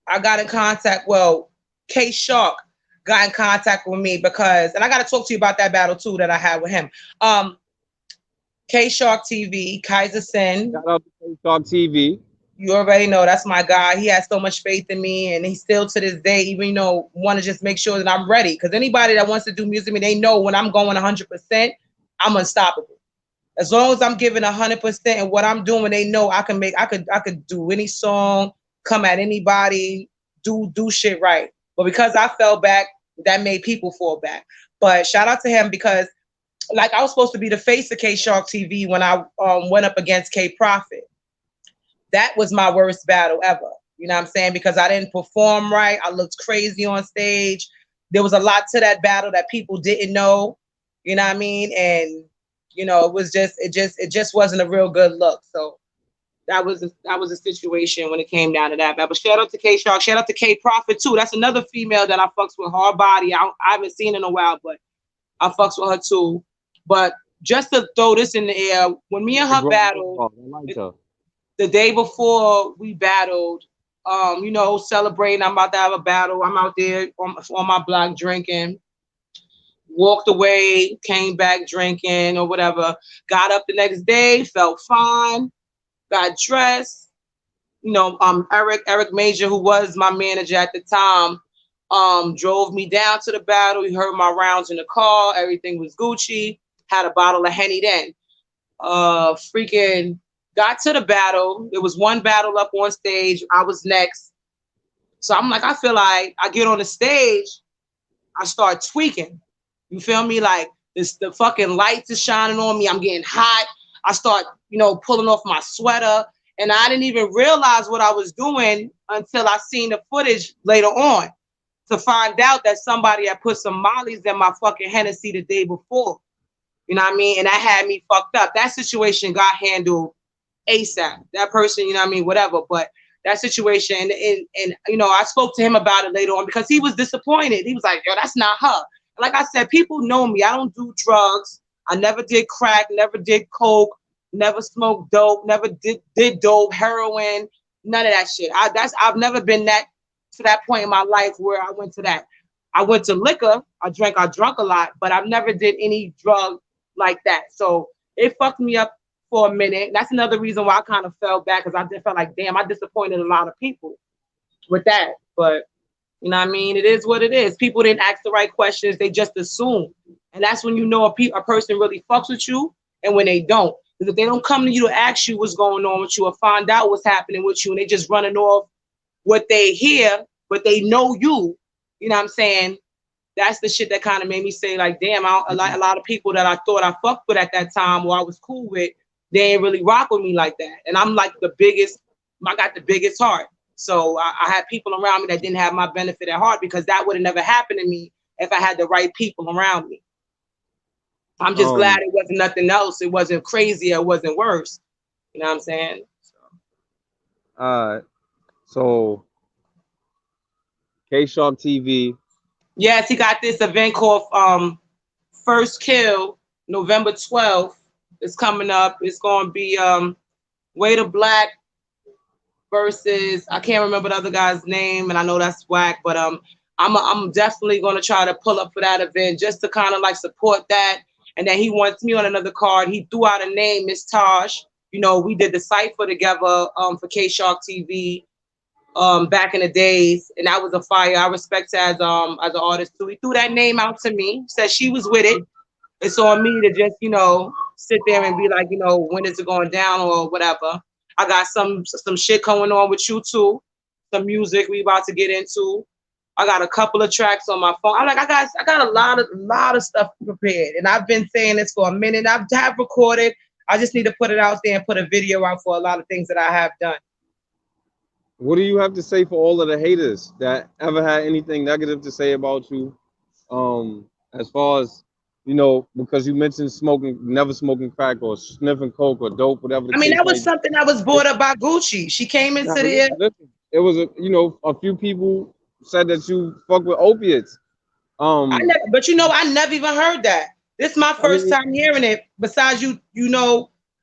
[SPEAKER 1] I got in contact. Well, K Shark got in contact with me because, and I got to talk to you about that battle too that I had with him. K Shark TV, Kaiser Sin.
[SPEAKER 3] Shout out to Talk TV.
[SPEAKER 1] You already know that's my guy. He has so much faith in me, and he still to this day, even want to just make sure that I'm ready. Because anybody that wants to do music, they know when I'm going 100%, I'm unstoppable. As long as I'm giving 100% and what I'm doing, they know I could do any song, come at anybody, do shit right. But because I fell back, that made people fall back. But shout out to him because, like, I was supposed to be the face of K Shark TV when I went up against K Profit. That was my worst battle ever. You know what I'm saying? Because I didn't perform right. I looked crazy on stage. There was a lot to that battle that people didn't know. You know what I mean? And it just wasn't a real good look. So that was a situation when it came down to that. But shout out to K Shark, shout out to K Profit too. That's another female that I fucks with, hard body. I haven't seen in a while, but I fucks with her too. But just to throw this in the air, when me and her battled, the day before we battled, celebrating, I'm about to have a battle. I'm out there on my block drinking. Walked away, came back drinking or whatever. Got up the next day, felt fine. Got dressed. Eric Major, who was my manager at the time, drove me down to the battle. He heard my rounds in the car. Everything was Gucci. Had a bottle of Henny then. Freaking got to the battle. There was one battle up on stage. I was next. So I'm like, I feel like I get on the stage, I start tweaking. You feel me? Like the fucking lights is shining on me. I'm getting hot. I start, pulling off my sweater. And I didn't even realize what I was doing until I seen the footage later on to find out that somebody had put some mollies in my fucking Hennessy the day before. You know what I mean? And that had me fucked up. That situation got handled ASAP. That person, whatever. But that situation, and I spoke to him about it later on because he was disappointed. He was like, yo, that's not her. Like I said, people know me. I don't do drugs. I never did crack, never did coke, never smoked dope, never did dope, heroin, none of that shit. I've never been to that point in my life where I went to that. I went to liquor, I drunk a lot, but I've never did any drug like that. So it fucked me up for a minute. That's another reason why I kind of fell back, because I just felt like, damn, I disappointed a lot of people with that. But you know what I mean? It is what it is. People didn't ask the right questions. They just assume. And that's when you know a person really fucks with you and when they don't. Because if they don't come to you to ask you what's going on with you or find out what's happening with you and they just running off what they hear, but they know you, you know what I'm saying? That's the shit that kind of made me say, like, damn, a lot of people that I thought I fucked with at that time or I was cool with, they ain't really rock with me like that. And I'm like I got the biggest heart. So I had people around me that didn't have my benefit at heart, because that would have never happened to me if I had the right people around me. I'm just glad it wasn't nothing else. It wasn't crazy. It wasn't worse. You know what I'm saying?
[SPEAKER 3] So K Shark TV.
[SPEAKER 1] Yes, he got this event called First Kill, November 12th. It's coming up. It's going to be Way to Black versus, I can't remember the other guy's name, and I know that's whack, but I'm definitely going to try to pull up for that event just to kind of like support that. And then he wants me on another card. He threw out a name, Miss Taj. We did the cipher together for K Shark TV back in the days, and that was a fire. I respect her as an artist too. He threw that name out to me, said she was with it. It's on me to just sit there and be like, when is it going down or whatever. I got some shit going on with you too, some music we about to get into. I got a couple of tracks on my phone. I got a lot of stuff prepared, and I've been saying this for a minute. I have recorded. I just need to put it out there and put a video out for a lot of things that I have done.
[SPEAKER 3] What do you have to say for all of the haters that ever had anything negative to say about you? As far as you know, because you mentioned smoking, never smoking crack or sniffing coke or dope, whatever the
[SPEAKER 1] I mean,
[SPEAKER 3] case
[SPEAKER 1] that
[SPEAKER 3] may
[SPEAKER 1] was
[SPEAKER 3] be.
[SPEAKER 1] something that was brought up by Gucci. She came
[SPEAKER 3] Now,
[SPEAKER 1] into there.
[SPEAKER 3] listen, it was a, you know, a few people said that you fuck with opiates. Um,
[SPEAKER 1] But I never even heard that. This is my
[SPEAKER 3] I
[SPEAKER 1] first
[SPEAKER 3] mean,
[SPEAKER 1] time hearing it. Besides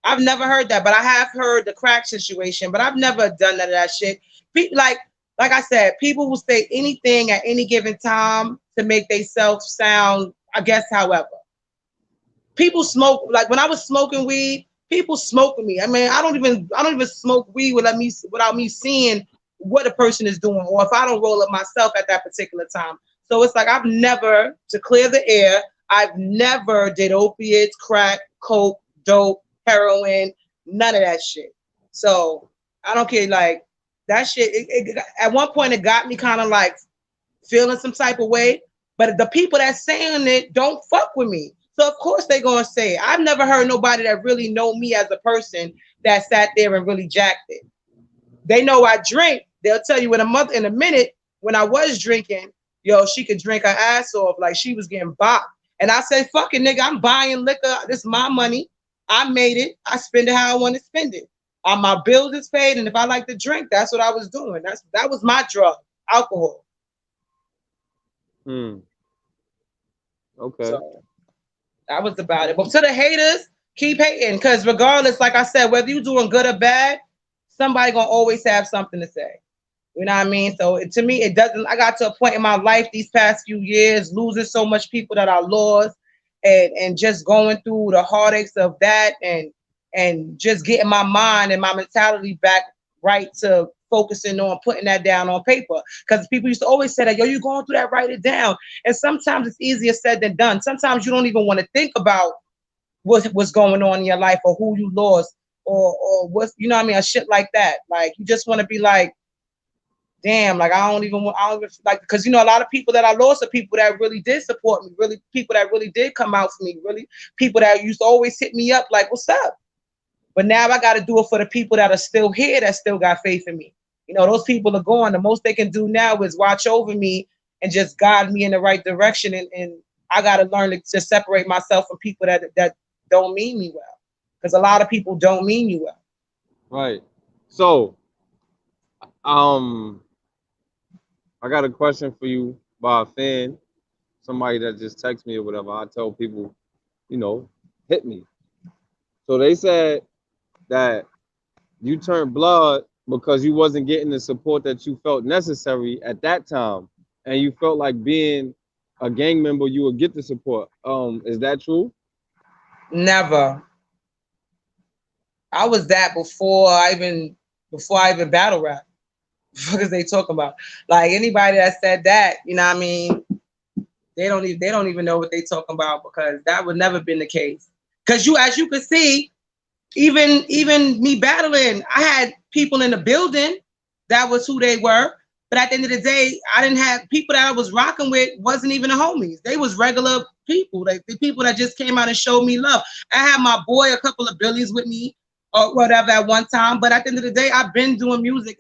[SPEAKER 1] I've never heard that. But I have heard the crack situation. But I've never done none of that shit. Like I said, people will say anything at any given time to make themselves sound, I guess, however. People smoke, like when I was smoking weed, people smoking me. I mean, I don't even smoke weed without me seeing what a person is doing, or if I don't roll up myself at that particular time. So it's like I've never, to clear the air, I've never did opiates, crack, coke, dope, heroin, none of that shit. So I don't care. Like that shit. At one point, it got me kind of like feeling some type of way. But the people that saying it don't fuck with me. So of course they gonna say it. I've never heard nobody that really know me as a person that sat there and really jacked it. They know I drink. They'll tell you in a minute when I was drinking, yo, she could drink her ass off like she was getting bopped. And I say, fuck it, nigga, I'm buying liquor. This is my money. I made it. I spend it how I want to spend it. My bills is paid, and if I like to drink, that's what I was doing. That was my drug, alcohol.
[SPEAKER 3] okay.
[SPEAKER 1] So that was about it. But to the haters, keep hating, because regardless, like I said, whether you're doing good or bad, somebody gonna always have something to say. You know what I mean? So to me, it doesn't. I got to a point in my life these past few years, losing so much people that I lost, and just going through the heartaches of that, and just getting my mind and my mentality back right to focusing on putting that down on paper. Because people used to always say that, yo, you going through that, write it down. And sometimes it's easier said than done. Sometimes you don't even want to think about what's going on in your life, or who you lost, or what's, you know what I mean, a shit like that. Like you just want to be like, damn, like I don't even like, because a lot of people that I lost are people that really did support me, really people that really did come out for me, really people that used to always hit me up like, what's up? But now I got to do it for the people that are still here, that still got faith in me. Those people are gone. The most they can do now is watch over me and just guide me in the right direction. And I got to learn to separate myself from people that don't mean me well, because a lot of people don't mean you well.
[SPEAKER 3] Right. So, I got a question for you by a fan, somebody that just texts me or whatever. I tell people, hit me. So they said that you turned blood because you wasn't getting the support that you felt necessary at that time, and you felt like being a gang member, you would get the support. Is that true?
[SPEAKER 1] Never. I was that before I even battle rap. What is they talking about? Like anybody that said that, you know what I mean? They don't even know what they talking about, because that would never been the case. Because as you could see, even me battling, I had people in the building that was who they were. But at the end of the day, I didn't have people that I was rocking with, wasn't even the homies. They was regular people, like the people that just came out and showed me love. I had my boy, a couple of Billies with me or whatever at one time. But at the end of the day, I've been doing music.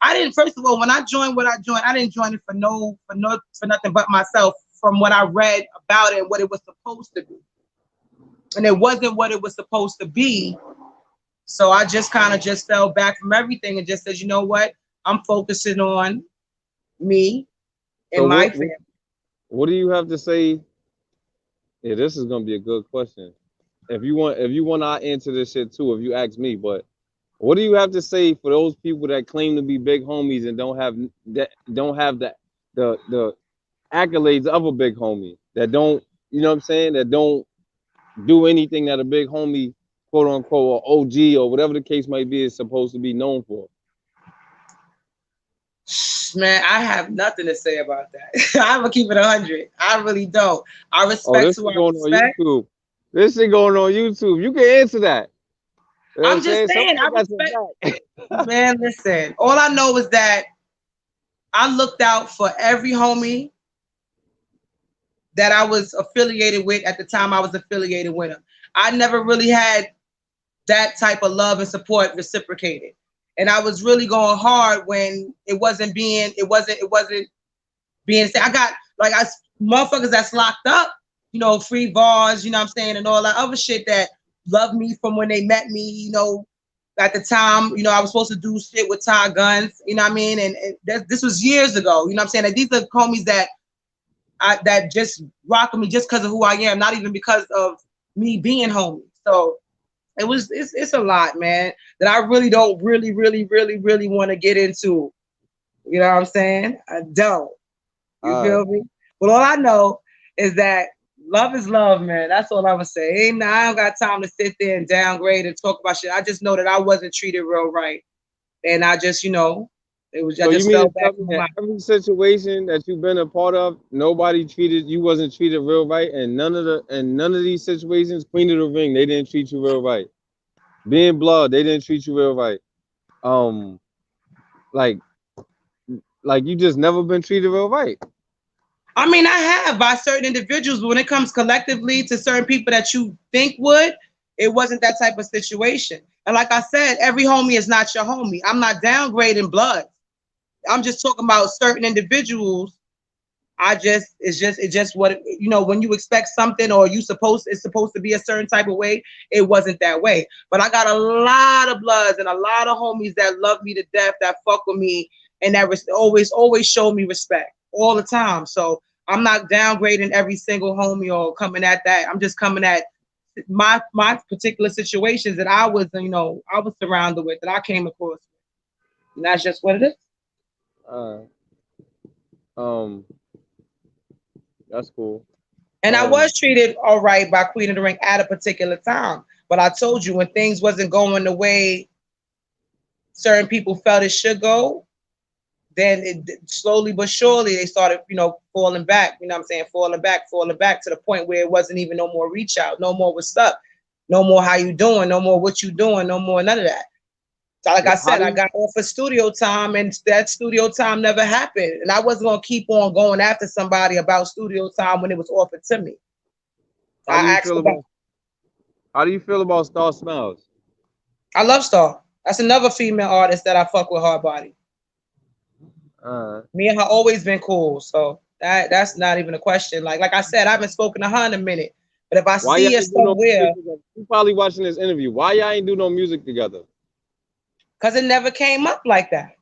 [SPEAKER 1] I didn't, first of all, when I joined I didn't join it for nothing but myself, from what I read about it and what it was supposed to be. And it wasn't what it was supposed to be. So I just kind of just fell back from everything and just said, you know what? I'm focusing on me and
[SPEAKER 3] So
[SPEAKER 1] my family.
[SPEAKER 3] what do you have to say? Yeah, this is gonna be a good question. If you want, I answer this shit too. If you ask me, but what do you have to say for those people that claim to be big homies and don't have the accolades of a big homie, that don't, you know what I'm saying, that don't do anything that a big homie, quote unquote, or OG or whatever the case might be, is supposed to be known for?
[SPEAKER 1] Man, I have nothing to say about that. I'm gonna keep it 100. I really don't. I respect
[SPEAKER 3] This
[SPEAKER 1] who
[SPEAKER 3] is
[SPEAKER 1] I
[SPEAKER 3] going on
[SPEAKER 1] respect.
[SPEAKER 3] YouTube. This shit going on YouTube. You can answer that. You know what
[SPEAKER 1] I'm just saying, I
[SPEAKER 3] Somebody got
[SPEAKER 1] respect.
[SPEAKER 3] some back.
[SPEAKER 1] Man, listen. All I know is that I looked out for every homie that I was affiliated with at the time I was affiliated with them. I never really had that type of love and support reciprocated. And I was really going hard when it wasn't being said. I got motherfuckers that's locked up. you know, free bars, you know what I'm saying, and all that other shit that loved me from when they met me, you know, at the time, you know, I was supposed to do shit with Ty Guns, you know what I mean? And this was years ago, you know what I'm saying? And these are homies that that just rock with me just because of who I am, not even because of me being homie. So it's a lot, man, that I really don't really want to get into. You know what I'm saying? I don't. You feel me? But all I know is that love is love, man. That's all I would say. I don't got time to sit there and downgrade and talk about shit. I just know that I wasn't treated real right. And I just, you know,
[SPEAKER 3] So
[SPEAKER 1] I
[SPEAKER 3] you
[SPEAKER 1] just
[SPEAKER 3] mean
[SPEAKER 1] fell
[SPEAKER 3] to
[SPEAKER 1] back
[SPEAKER 3] tell
[SPEAKER 1] in
[SPEAKER 3] me
[SPEAKER 1] my
[SPEAKER 3] that
[SPEAKER 1] mind.
[SPEAKER 3] every situation that you've been a part of, you wasn't treated real right, and none of these situations, Queen of the Ring, they didn't treat you real right. Being blood, they didn't treat you real right. Like you just never been treated real right.
[SPEAKER 1] I mean, I have by certain individuals, but when it comes collectively to certain people that you think would, it wasn't that type of situation. And like I said, every homie is not your homie. I'm not downgrading blood. I'm just talking about certain individuals. It's just what, you know, when you expect something or it's supposed to be a certain type of way, it wasn't that way. But I got a lot of bloods and a lot of homies that love me to death, that fuck with me, and that always show me respect all the time. So I'm not downgrading every single homie or coming at that. I'm just coming at my particular situations that I was, you know, I was surrounded with, that I came across. And that's just what it is.
[SPEAKER 3] Um, that's cool.
[SPEAKER 1] And I was treated all right by Queen of the Ring at a particular time. But I told you, when things wasn't going the way certain people felt it should go, then slowly but surely they started, you know, falling back. You know what I'm saying? Falling back to the point where it wasn't even no more reach out, no more what's up, no more how you doing, no more what you doing, no more none of that. So like I said, I got offered studio time, and that studio time never happened. And I wasn't gonna keep on going after somebody about studio time when it was offered to me.
[SPEAKER 3] How do you feel about Star Smells?
[SPEAKER 1] I love Star. That's another female artist that I fuck with hard body. Me and her always been cool, so that's not even a question. Like I said, I haven't spoken to her in a minute. But if I see her somewhere,
[SPEAKER 3] you probably watching this interview. Why y'all ain't do no music together?
[SPEAKER 1] Because it never came up like that.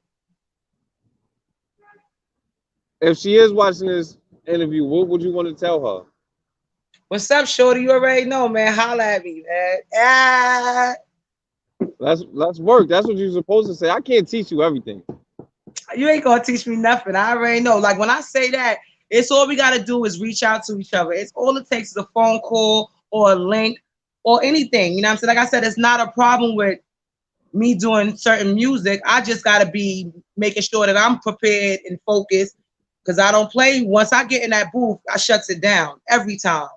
[SPEAKER 3] If she is watching this interview, what would you want to tell her?
[SPEAKER 1] What's up, shorty? You already know, man. Holla at me, man.
[SPEAKER 3] Let's work. That's what you're supposed to say. I can't teach you everything.
[SPEAKER 1] You ain't gonna teach me nothing. I already know. Like when I say that, it's all we gotta do is reach out to each other. It's all it takes is a phone call or a link or anything. You know what I'm saying? Like I said, it's not a problem with me doing certain music. I just gotta be making sure that I'm prepared and focused, because I don't play. Once I get in that booth, I shuts it down every time.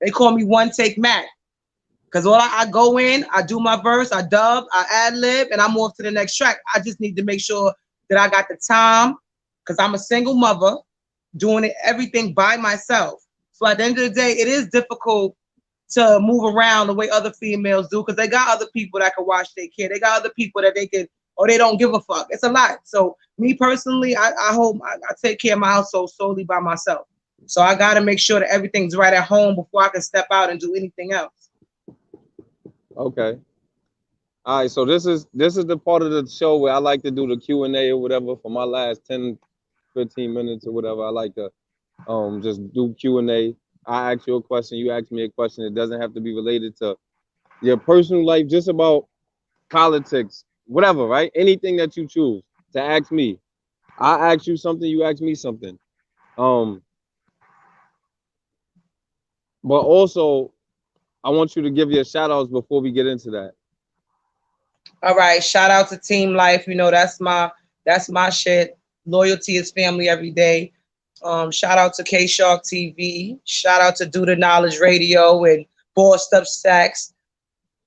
[SPEAKER 1] They call me one take Mac. Because I go in, I do my verse, I dub, I ad lib, and I'm off to the next track. I just need to make sure that I got the time, because I'm a single mother doing everything by myself. So at the end of the day, it is difficult to move around the way other females do, because they got other people that can watch their kid. They got other people that they can, or they don't give a fuck. It's a lot. So me personally, I hope I take care of my household solely by myself. So I got to make sure that everything's right at home before I can step out and do anything else.
[SPEAKER 3] Okay. All right. So this is the part of the show where I like to do the Q&A or whatever for my last 10, 15 minutes or whatever. I like to just do Q&A. I ask you a question, you ask me a question. It doesn't have to be related to your personal life, just about politics, whatever, right? Anything that you choose to ask me. I ask you something, you ask me something. But also, I want you to give your shout outs before we get into that.
[SPEAKER 1] All right. Shout out to Team Life. You know, that's my shit. Loyalty is family every day. Shout out to K Shark TV. Shout out to Do the Knowledge Radio and BossedUp Staxx.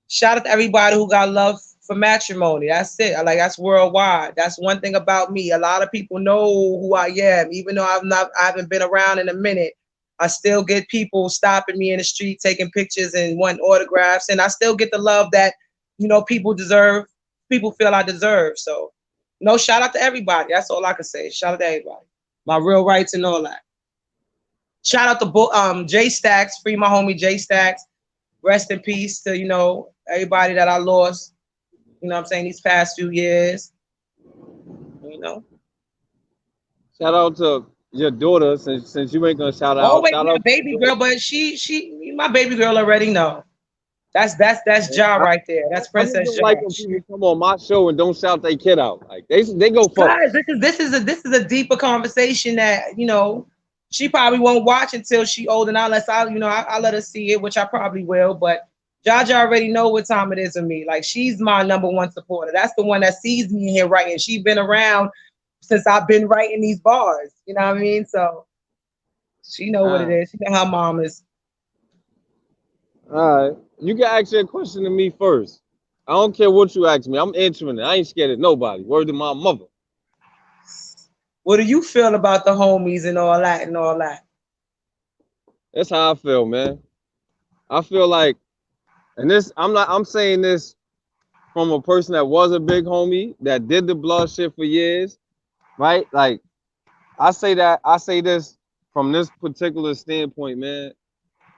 [SPEAKER 1] Shout out to everybody who got love for matrimony. That's it. That's worldwide. That's one thing about me. A lot of people know who I am, even though I haven't been around in a minute. I still get people stopping me in the street, taking pictures and wanting autographs, and I still get the love that, you know, people deserve. People feel I deserve. So, no, shout out to everybody. That's all I can say. Shout out to everybody. My real rights and all that. Shout out to J Staxx, free my homie J Staxx. Rest in peace to, you know, everybody that I lost, you know what I'm saying, these past few years. You know.
[SPEAKER 3] Shout out to your daughter, since you ain't gonna shout out.
[SPEAKER 1] Always
[SPEAKER 3] Shout
[SPEAKER 1] my
[SPEAKER 3] out to
[SPEAKER 1] baby
[SPEAKER 3] your
[SPEAKER 1] girl,
[SPEAKER 3] daughter.
[SPEAKER 1] but she my baby girl already know. That's Ja
[SPEAKER 3] I,
[SPEAKER 1] right there. That's
[SPEAKER 3] I just
[SPEAKER 1] Princess
[SPEAKER 3] don't
[SPEAKER 1] Ja.
[SPEAKER 3] like when people come on my show and don't shout their kid out. Like they go first.
[SPEAKER 1] Guys, this is a deeper conversation that, you know, she probably won't watch until she old and unless I let her see it, which I probably will. But Jaja already know what time it is with me. Like, she's my number one supporter. That's the one that sees me in here writing. She's been around since I've been writing these bars. You know what I mean? So she know what it is. She know how mom is.
[SPEAKER 3] All right, you can ask your question to me first. I don't care what you ask me. I'm answering it. I ain't scared of nobody. Word to my mother.
[SPEAKER 1] What do you feel about the homies and all that and all that?
[SPEAKER 3] That's how I feel, man. I feel like, and this, I'm saying this from a person that was a big homie that did the blood shit for years, right? Like, I say this from this particular standpoint, man.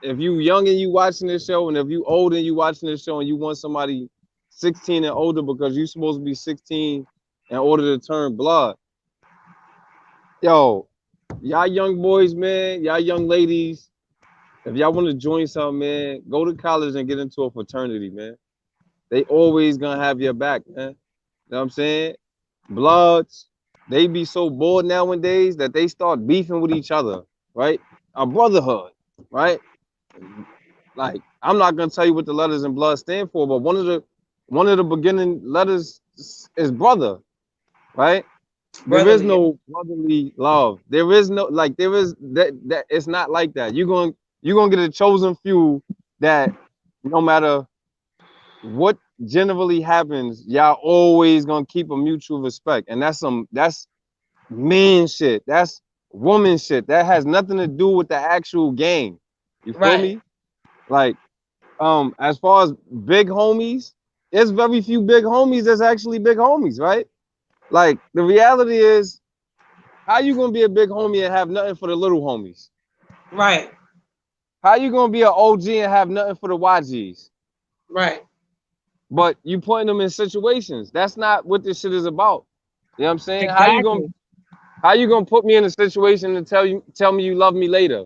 [SPEAKER 3] If you young and you watching this show, and if you old and you watching this show, and you want somebody 16 and older because you supposed to be 16 in order to turn blood, yo, y'all young boys, man, y'all young ladies, if y'all want to join something, man, go to college and get into a fraternity, man. They always gonna have your back, man. You know what I'm saying? Bloods, they be so bored nowadays that they start beefing with each other, right? A brotherhood, right? Like, I'm not gonna tell you what the letters in blood stand for, but one of the beginning letters is brother, right? There is
[SPEAKER 1] Brotherly.
[SPEAKER 3] no brotherly love. There is no, like, there is that it's not like that. You're gonna get a chosen few that no matter what generally happens, y'all always gonna keep a mutual respect. And that's man shit. That's woman shit. That has nothing to do with the actual game. You feel
[SPEAKER 1] Right.
[SPEAKER 3] me? Like, as far as big homies, there's very few big homies that's actually big homies, right? Like, the reality is, how you gonna be a big homie and have nothing for the little homies?
[SPEAKER 1] Right.
[SPEAKER 3] How you gonna be an OG and have nothing for the YGs?
[SPEAKER 1] Right.
[SPEAKER 3] But you putting them in situations. That's not what this shit is about. You know what I'm saying?
[SPEAKER 1] Exactly.
[SPEAKER 3] How you gonna put me in a situation and tell me you love me later?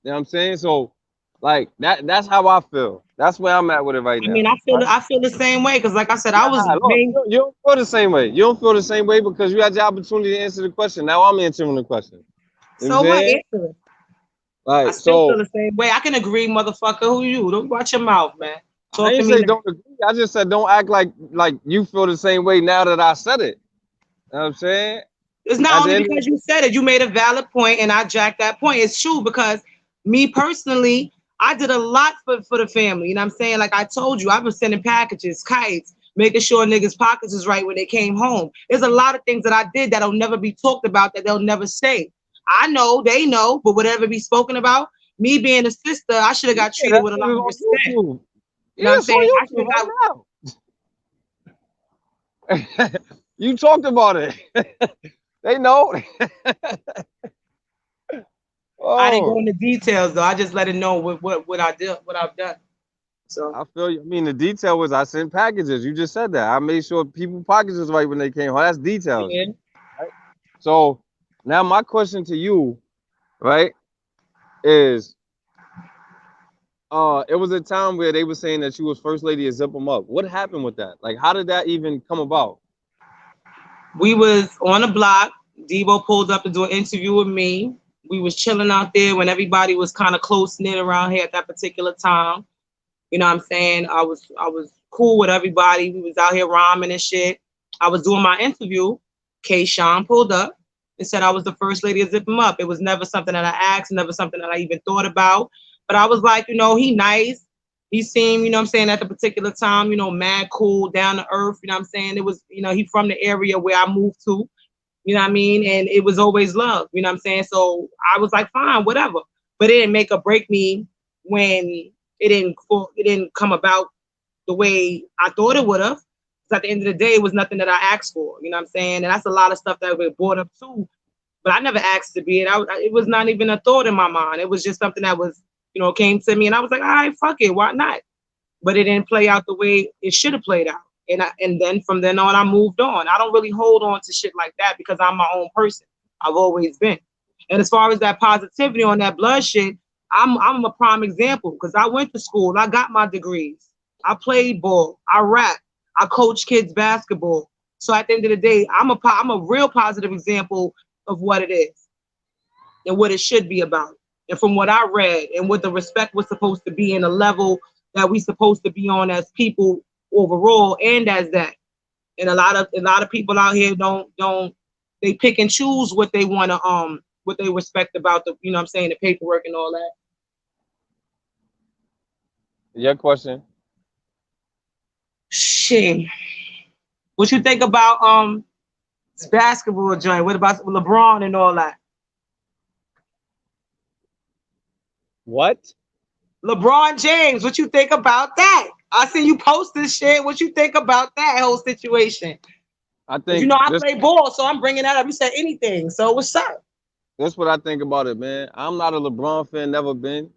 [SPEAKER 3] You know what I'm saying? So, like, that's how I feel. That's where I'm at with it right
[SPEAKER 1] I mean,
[SPEAKER 3] now.
[SPEAKER 1] I feel the same way because, like I said, I was
[SPEAKER 3] Nah, look,
[SPEAKER 1] main.
[SPEAKER 3] you don't feel the same way. You don't feel the same way because you had the opportunity to answer the question. Now I'm answering the question. You know what
[SPEAKER 1] So
[SPEAKER 3] I'm
[SPEAKER 1] what?
[SPEAKER 3] saying?
[SPEAKER 1] Answer it. I
[SPEAKER 3] Like,
[SPEAKER 1] still feel
[SPEAKER 3] so
[SPEAKER 1] the same way. I can agree, motherfucker. Who you? Don't watch your mouth, man.
[SPEAKER 3] I
[SPEAKER 1] Talk to
[SPEAKER 3] ain't
[SPEAKER 1] me
[SPEAKER 3] say
[SPEAKER 1] now.
[SPEAKER 3] don't agree. I just said don't act like you feel the same way now that I said it. You know what I'm saying?
[SPEAKER 1] It's not
[SPEAKER 3] At the
[SPEAKER 1] only
[SPEAKER 3] end of
[SPEAKER 1] because
[SPEAKER 3] the
[SPEAKER 1] you said it. You made a valid point, and I jacked that point. It's true because me personally, I did a lot for the family. You know what I'm saying? Like I told you, I was sending packages, kites, making sure niggas' pockets is right when they came home. There's a lot of things that I did that'll never be talked about, that they'll never say. I know, they know, but whatever be spoken about, me being a sister, I should have got
[SPEAKER 3] yeah,
[SPEAKER 1] treated
[SPEAKER 3] that
[SPEAKER 1] with a
[SPEAKER 3] shit
[SPEAKER 1] lot
[SPEAKER 3] is
[SPEAKER 1] of
[SPEAKER 3] on
[SPEAKER 1] respect.
[SPEAKER 3] YouTube.
[SPEAKER 1] You know
[SPEAKER 3] Yeah,
[SPEAKER 1] what I'm
[SPEAKER 3] it's on
[SPEAKER 1] saying? I should
[SPEAKER 3] YouTube
[SPEAKER 1] have got.
[SPEAKER 3] right now. You talked about it. They know.
[SPEAKER 1] I didn't go
[SPEAKER 3] Oh,
[SPEAKER 1] into details though. I just let it know what I did, what I've done. So
[SPEAKER 3] I feel you. I mean, the detail was I sent packages. You just said that. I made sure people packages was right when they came home. That's details.
[SPEAKER 1] yeah.
[SPEAKER 3] Right? So now my question to you, right, is it was a time where they were saying that you was first lady of Zip 'em Up. What happened with that? Like, how did that even come about?
[SPEAKER 1] We was on the block. Debo pulled up to do an interview with me. We was chilling out there when everybody was kind of close knit around here at that particular time. You know what I'm saying? I was cool with everybody. We was out here rhyming and shit. I was doing my interview. K. Sean pulled up and said I was the first lady to Zip him up. It was never something that I asked, never something that I even thought about. But I was like, he nice. He seemed, you know what I'm saying, at the particular time, mad cool, down to earth, you know what I'm saying? It was, he from the area where I moved to, you know what I mean? And it was always love, you know what I'm saying? So I was like, fine, whatever. But it didn't make or break me when it didn't come about the way I thought it would have. Because at the end of the day, it was nothing that I asked for, you know what I'm saying? And that's a lot of stuff that we brought up too but I never asked to be it. It was not even a thought in my mind. It was just something that was, came to me, and I was like, all right, fuck it, why not? But it didn't play out the way it should have played out. And then from then on, I moved on. I don't really hold on to shit like that because I'm my own person. I've always been. And as far as that positivity on that blood shit, I'm a prime example because I went to school. I got my degrees. I played ball. I rap. I coach kids basketball. So at the end of the day, I'm a real positive example of what it is and what it should be about. And from what I read and what the respect was supposed to be in the level that we supposed to be on as people overall and as that. And a lot of people out here don't they pick and choose what they want to what they respect about the what I'm saying, the paperwork and all that.
[SPEAKER 3] Your question.
[SPEAKER 1] Shit. What you think about this basketball joint? What about LeBron and all that?
[SPEAKER 3] What?
[SPEAKER 1] LeBron James, what you think about that? I see you post this shit. What you think about that whole situation?
[SPEAKER 3] I think
[SPEAKER 1] I play ball, so I'm bringing that up. You said anything, so what's up?
[SPEAKER 3] That's what I think about it, man. I'm not a LeBron fan, never been,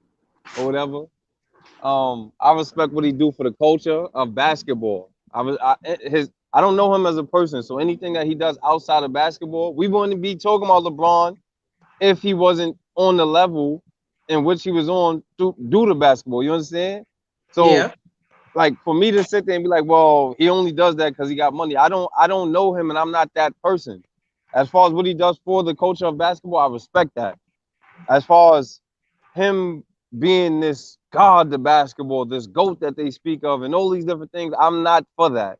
[SPEAKER 3] or whatever. I respect what he do for the culture of basketball. I don't know him as a person, so anything that he does outside of basketball, we wouldn't be talking about LeBron if he wasn't on the level in which he was on due to basketball. You understand? So,
[SPEAKER 1] yeah.
[SPEAKER 3] Like for me to sit there and be like, well, he only does that because he got money. I don't know him, and I'm not that person. As far as what he does for the culture of basketball, I respect that. As far as him being this god to basketball, this GOAT that they speak of, and all these different things, I'm not for that.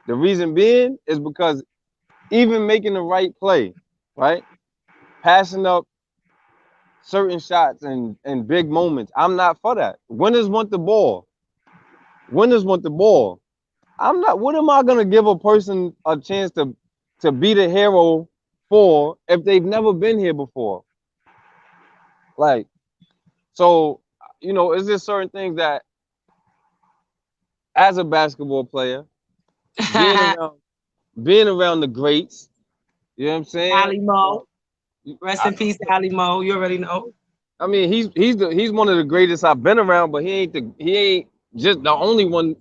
[SPEAKER 3] The reason being is because even making the right play, right? Passing up certain shots and big moments, I'm not for that. Winners want the ball. Winners want the ball. I'm not. What am I gonna give a person a chance to be the hero for if they've never been here before? Like, so is there certain things that, as a basketball player, being around the greats, you know what I'm saying?
[SPEAKER 1] Ali Mo, rest in peace, Ali Mo. You already know.
[SPEAKER 3] I mean, he's one of the greatest I've been around, but he ain't just the only one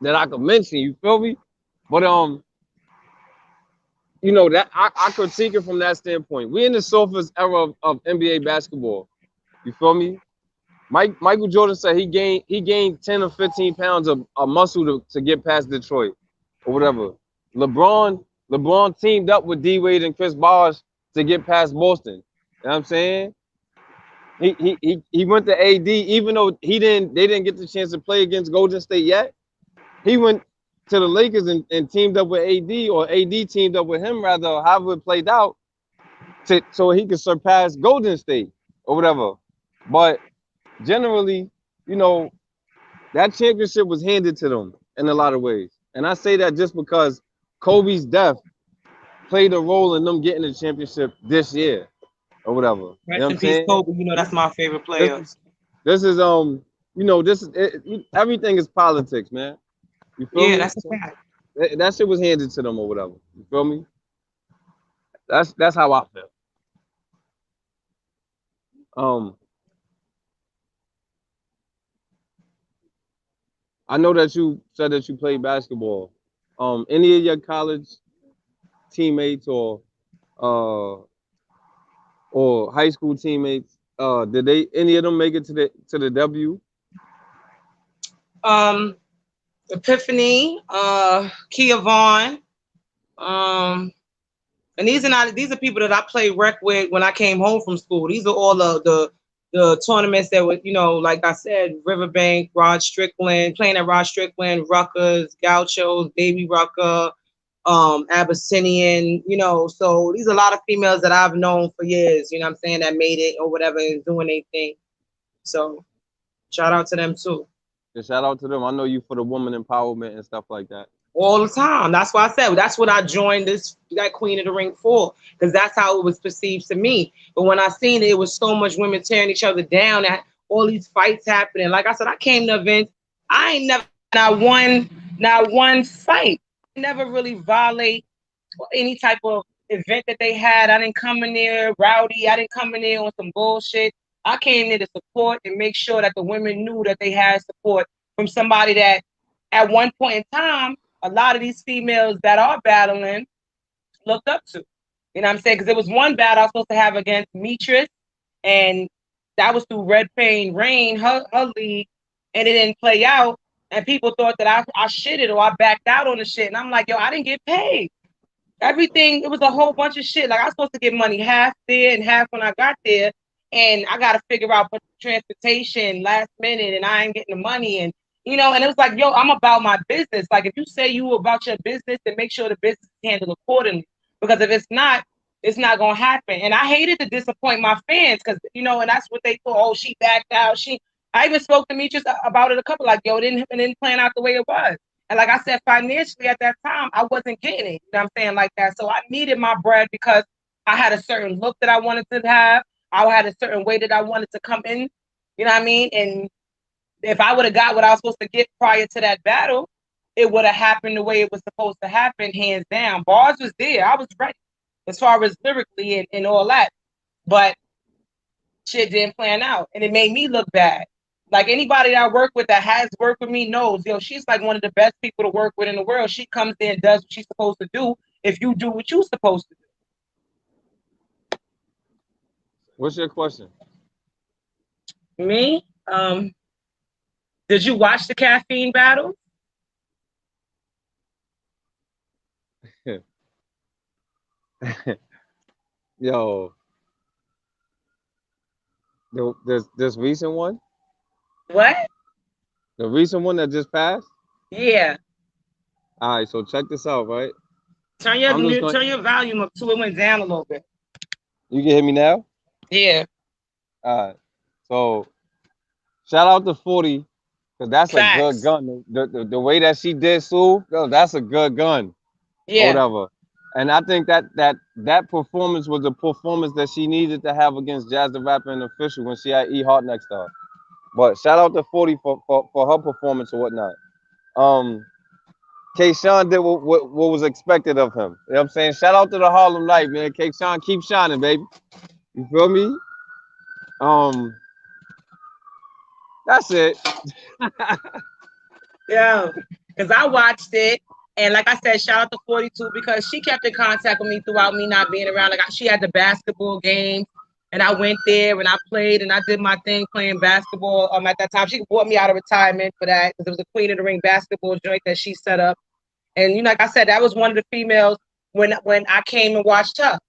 [SPEAKER 3] that I could mention. You feel me? But that I critique it from that standpoint. We're in the softest era of NBA basketball. You feel me? Michael Jordan said he gained 10 or 15 pounds of muscle to get past Detroit or whatever. LeBron teamed up with D Wade and Chris Bosh to get past Boston. You know what I'm saying? He went to AD, even though they didn't get the chance to play against Golden State yet. He went to the Lakers and teamed up with AD, or AD teamed up with him, rather, however it played out, so he could surpass Golden State or whatever. But generally, that championship was handed to them in a lot of ways. And I say that just because Kobe's death played a role in them getting the championship this year or whatever.
[SPEAKER 1] Rest in peace, Kobe. That's my favorite player.
[SPEAKER 3] This is everything is politics, man. You feel me?
[SPEAKER 1] That's a fact.
[SPEAKER 3] That shit was handed to them or whatever. You feel me? That's how I feel. I know that you said that you played basketball. Any of your college teammates or high school teammates, did any of them make it to the W?
[SPEAKER 1] Epiphany, Kia Vaughn, and these are people that I played rec with when I came home from school. These are all the tournaments that were, like I said, Riverbank, Rod Strickland, playing at Rod Strickland, Rutgers, Gauchos, Baby Rucker, Abyssinian, so these are a lot of females that I've known for years, that made it or whatever and doing their thing. So shout out to them too.
[SPEAKER 3] Yeah, shout out to them. I know you for the woman empowerment and stuff like that.
[SPEAKER 1] All the time. That's why I said that's what I joined that Queen of the Ring for, because that's how it was perceived to me. But when I seen it was so much women tearing each other down, at all these fights happening. Like I said, I came to events. I ain't never not one fight. Never really violate any type of event that they had. I didn't come in there rowdy. I didn't come in there on some bullshit. I came there to support and make sure that the women knew that they had support from somebody that at one point in time, a lot of these females that are battling looked up to. You know what I'm saying? Because there was one battle I was supposed to have against Mitris, and that was through Red Pain Rain, her league, and it didn't play out. And people thought that I shitted or I backed out on the shit. And I'm like, yo, I didn't get paid. Everything, it was a whole bunch of shit. Like, I was supposed to get money half there and half when I got there. And I got to figure out transportation last minute, and I ain't getting the money. And, you know, and it was like, yo, I'm about my business. Like, if you say you about your business, then make sure the business is handled accordingly. Because if it's not going to happen. And I hated to disappoint my fans because, you know, and that's what they thought. Oh, she backed out. I even spoke to Mitris about it a couple, like, yo, it didn't plan out the way it was. And like I said, financially at that time, I wasn't getting it. You know what I'm saying? Like that. So I needed my bread because I had a certain look that I wanted to have. I had a certain way that I wanted to come in. You know what I mean? And if I would have got what I was supposed to get prior to that battle, it would have happened the way it was supposed to happen, hands down. Bars was there. I was ready as far as lyrically and all that. But shit didn't plan out. And it made me look bad. Like anybody that I work with that has worked with me knows, yo, she's like one of the best people to work with in the world. She comes there and does what she's supposed to do if you do what you're supposed to do.
[SPEAKER 3] What's your question?
[SPEAKER 1] Me? Did you watch the caffeine battle?
[SPEAKER 3] Yo, this recent one?
[SPEAKER 1] What?
[SPEAKER 3] The recent one that just passed?
[SPEAKER 1] Yeah.
[SPEAKER 3] All right, so check this out, right?
[SPEAKER 1] Turn your volume up too. It went down a little bit.
[SPEAKER 3] You can hear me now?
[SPEAKER 1] Yeah.
[SPEAKER 3] All right. So shout out to 40, because that's
[SPEAKER 1] Facts.
[SPEAKER 3] a good gun. The way that she did Sue, that's a good gun.
[SPEAKER 1] Yeah.
[SPEAKER 3] Or whatever. And I think that performance was a performance that she needed to have against Jazz the Rapper and Official when she had E Hart next to her. But shout out to 40 for her performance or whatnot. K-Sean did what was expected of him. You know what I'm saying? Shout out to the Harlem Light, man. K-Sean, keep shining, baby. You feel me? That's it.
[SPEAKER 1] Yeah, because I watched it. And like I said, shout out to 42 because she kept in contact with me throughout me not being around. Like she had the basketball game. And I went there and I played and I did my thing playing basketball. At that time, she brought me out of retirement for that because it was a Queen of the Ring basketball joint that she set up. And you know, like I said, that was one of the females when I came and watched her.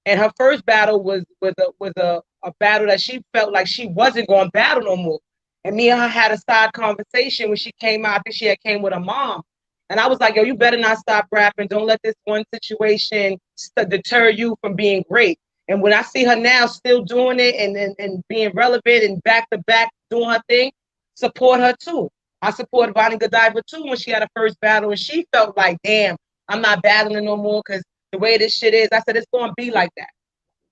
[SPEAKER 1] And her first battle was a battle that she felt like she wasn't going to battle no more. And me and her had a side conversation when she came out. I think she had came with her mom. And I was like, yo, you better not stop rapping. Don't let this one situation deter you from being great. And when I see her now still doing it and being relevant and back to back doing her thing, support her too. I supported Bonnie Godiva too when she had her first battle, and she felt like, damn, I'm not battling no more because the way this shit is. I said it's gonna be like that.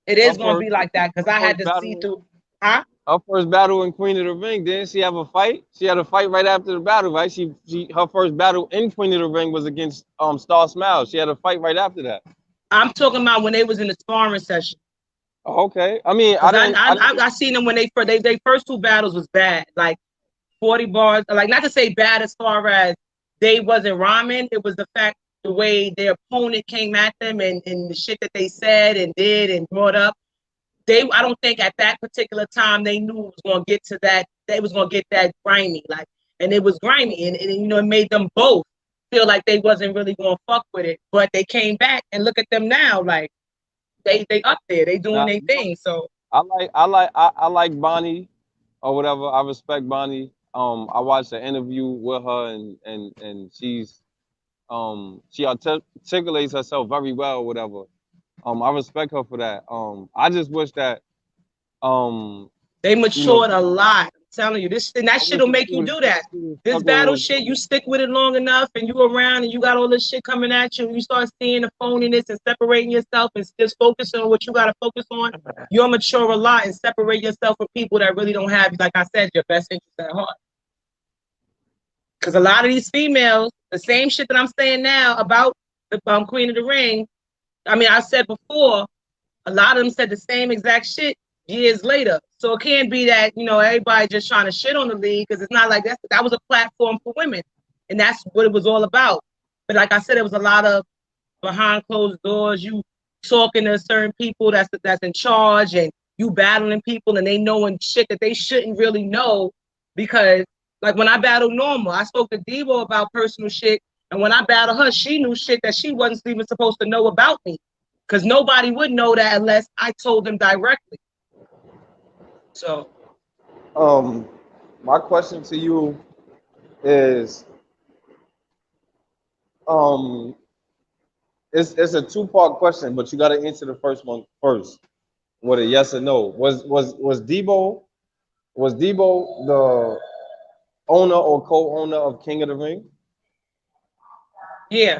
[SPEAKER 1] It is gonna be like that because I had to see through. Huh?
[SPEAKER 3] Her first battle in Queen of the Ring, didn't she have a fight? She had a fight right after the battle, right? Her first battle in Queen of the Ring was against Star Smiles. She had a fight right after that.
[SPEAKER 1] I'm talking about when they was in the sparring session.
[SPEAKER 3] Okay, I mean,
[SPEAKER 1] I seen them when they first two battles was bad, like 40 bars. Like not to say bad as far as they wasn't rhyming. It was the fact the way their opponent came at them and the shit that they said and did and brought up. I don't think at that particular time they knew it was gonna get to that. They was gonna get that grimy, like, and it was grimy, and you know it made them both feel like they wasn't really gonna fuck with it. But they came back and look at them now, like. They up there, they doing their thing. So
[SPEAKER 3] I like Bonnie or whatever. I respect Bonnie. I watched an interview with her and she's she articulates herself very well or whatever. I respect her for that. I just wish that
[SPEAKER 1] they matured a lot. I'm telling you, this and that shit will make you do that. This battle shit, you stick with it long enough and you around and you got all this shit coming at you and you start seeing the phoniness and separating yourself and just focusing on what you gotta focus on, you'll mature a lot and separate yourself from people that really don't have, like I said, your best interest at heart. Because a lot of these females, the same shit that I'm saying now about the Queen of the Ring, I mean, I said before, a lot of them said the same exact shit years later. So it can't be that, you know, everybody just trying to shit on the league, because it's not like that was a platform for women. And that's what it was all about. But like I said, it was a lot of behind closed doors, you talking to certain people that's in charge, and you battling people and they knowing shit that they shouldn't really know. Because like when I battled Norma, I spoke to Devo about personal shit, and when I battled her, she knew shit that she wasn't even supposed to know about me, because nobody would know that unless I told them directly. So
[SPEAKER 3] my question to you is, it's a two-part question, but you got to answer the first one first with a yes or no. Was Debo the owner or co-owner of King of the Ring?
[SPEAKER 1] yeah.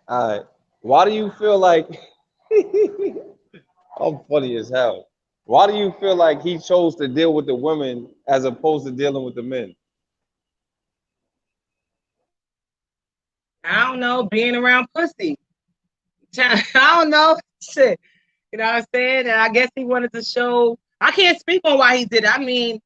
[SPEAKER 3] All right. Why do you feel like I'm funny as hell? Why do you feel like he chose to deal with the women as opposed to dealing with the men?
[SPEAKER 1] I don't know, being around pussy. I don't know. Shit. You know what I'm saying? And I guess he wanted to show. I can't speak on why he did it. I mean,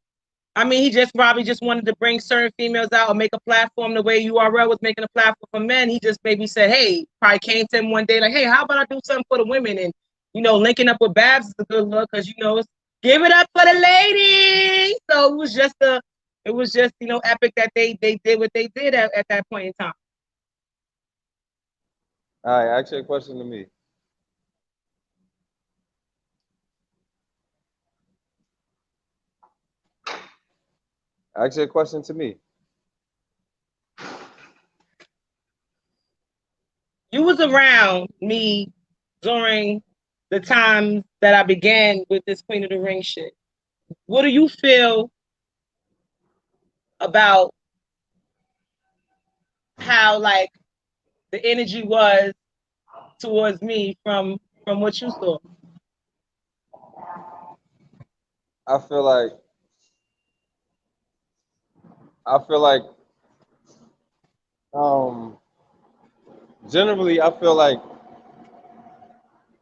[SPEAKER 1] he just probably just wanted to bring certain females out or make a platform the way URL was making a platform for men. He just maybe said, hey, probably came to him one day like, hey, how about I do something for the women? And, you know, linking up with Babs is a good look, because, you know, it's give it up for the ladies. So it was just, you know, epic that they did what they did at that point in time.
[SPEAKER 3] All right, ask your question to me. Ask your question to me.
[SPEAKER 1] You was around me during the time that I began with this Queen of the Ring shit. What do you feel about how like the energy was towards me from what you saw?
[SPEAKER 3] I feel like generally I feel like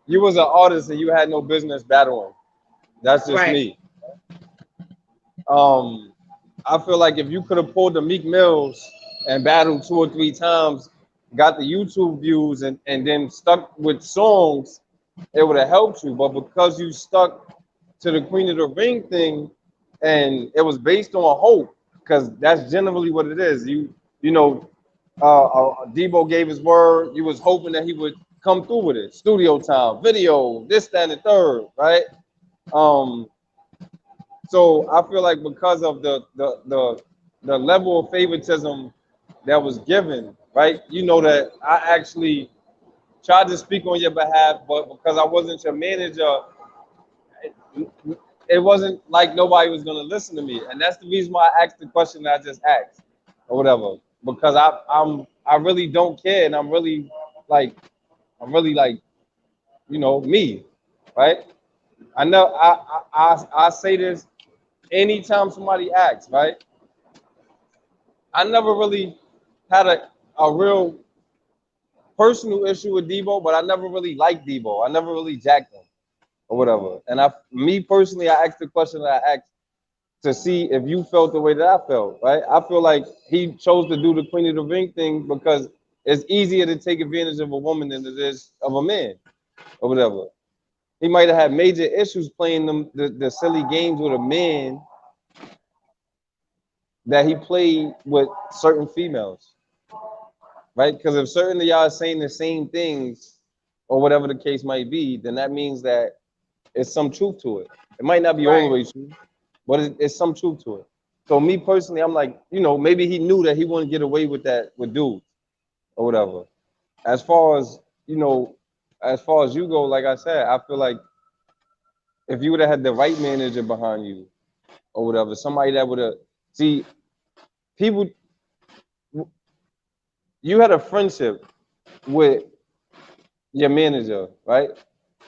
[SPEAKER 3] you was an artist and you had no business battling. That's just
[SPEAKER 1] Right.
[SPEAKER 3] me. I feel like if you could have pulled the Meek Mills and battled 2 or 3 times, got the YouTube views, and then stuck with songs, it would have helped you. But because you stuck to the Queen of the Ring thing, and it was based on hope, because that's generally what it is. You know, Debo gave his word. You was hoping that he would come through with it. Studio time, video, this, that, and the third, right? So I feel like because of the level of favoritism that was given, right? You know that I actually tried to speak on your behalf, but because I wasn't your manager, it wasn't like nobody was gonna listen to me, and that's the reason why I asked the question that I just asked, or whatever. Because I really don't care, and I'm really like, you know, me, right? I know I say this anytime somebody asks, right? I never really had a real personal issue with Debo, but I never really liked Debo. I never really jacked him or whatever. And me personally, I asked the question that I asked to see if you felt the way that I felt, right? I feel like he chose to do the Queen of the Ring thing because it's easier to take advantage of a woman than it is of a man or whatever. He might have had major issues playing the silly games with a man that he played with certain females, right? Because if certain of y'all are saying the same things or whatever the case might be, then that means that it's some truth to it. It might not be all the way true, but it's some truth to it. So me personally, I'm like, you know, maybe he knew that he wouldn't get away with that with dudes or whatever. As far as, you know, as far as you go, like I said, I feel like if you would have had the right manager behind you or whatever, somebody that would have, see, people, you had a friendship with your manager, right?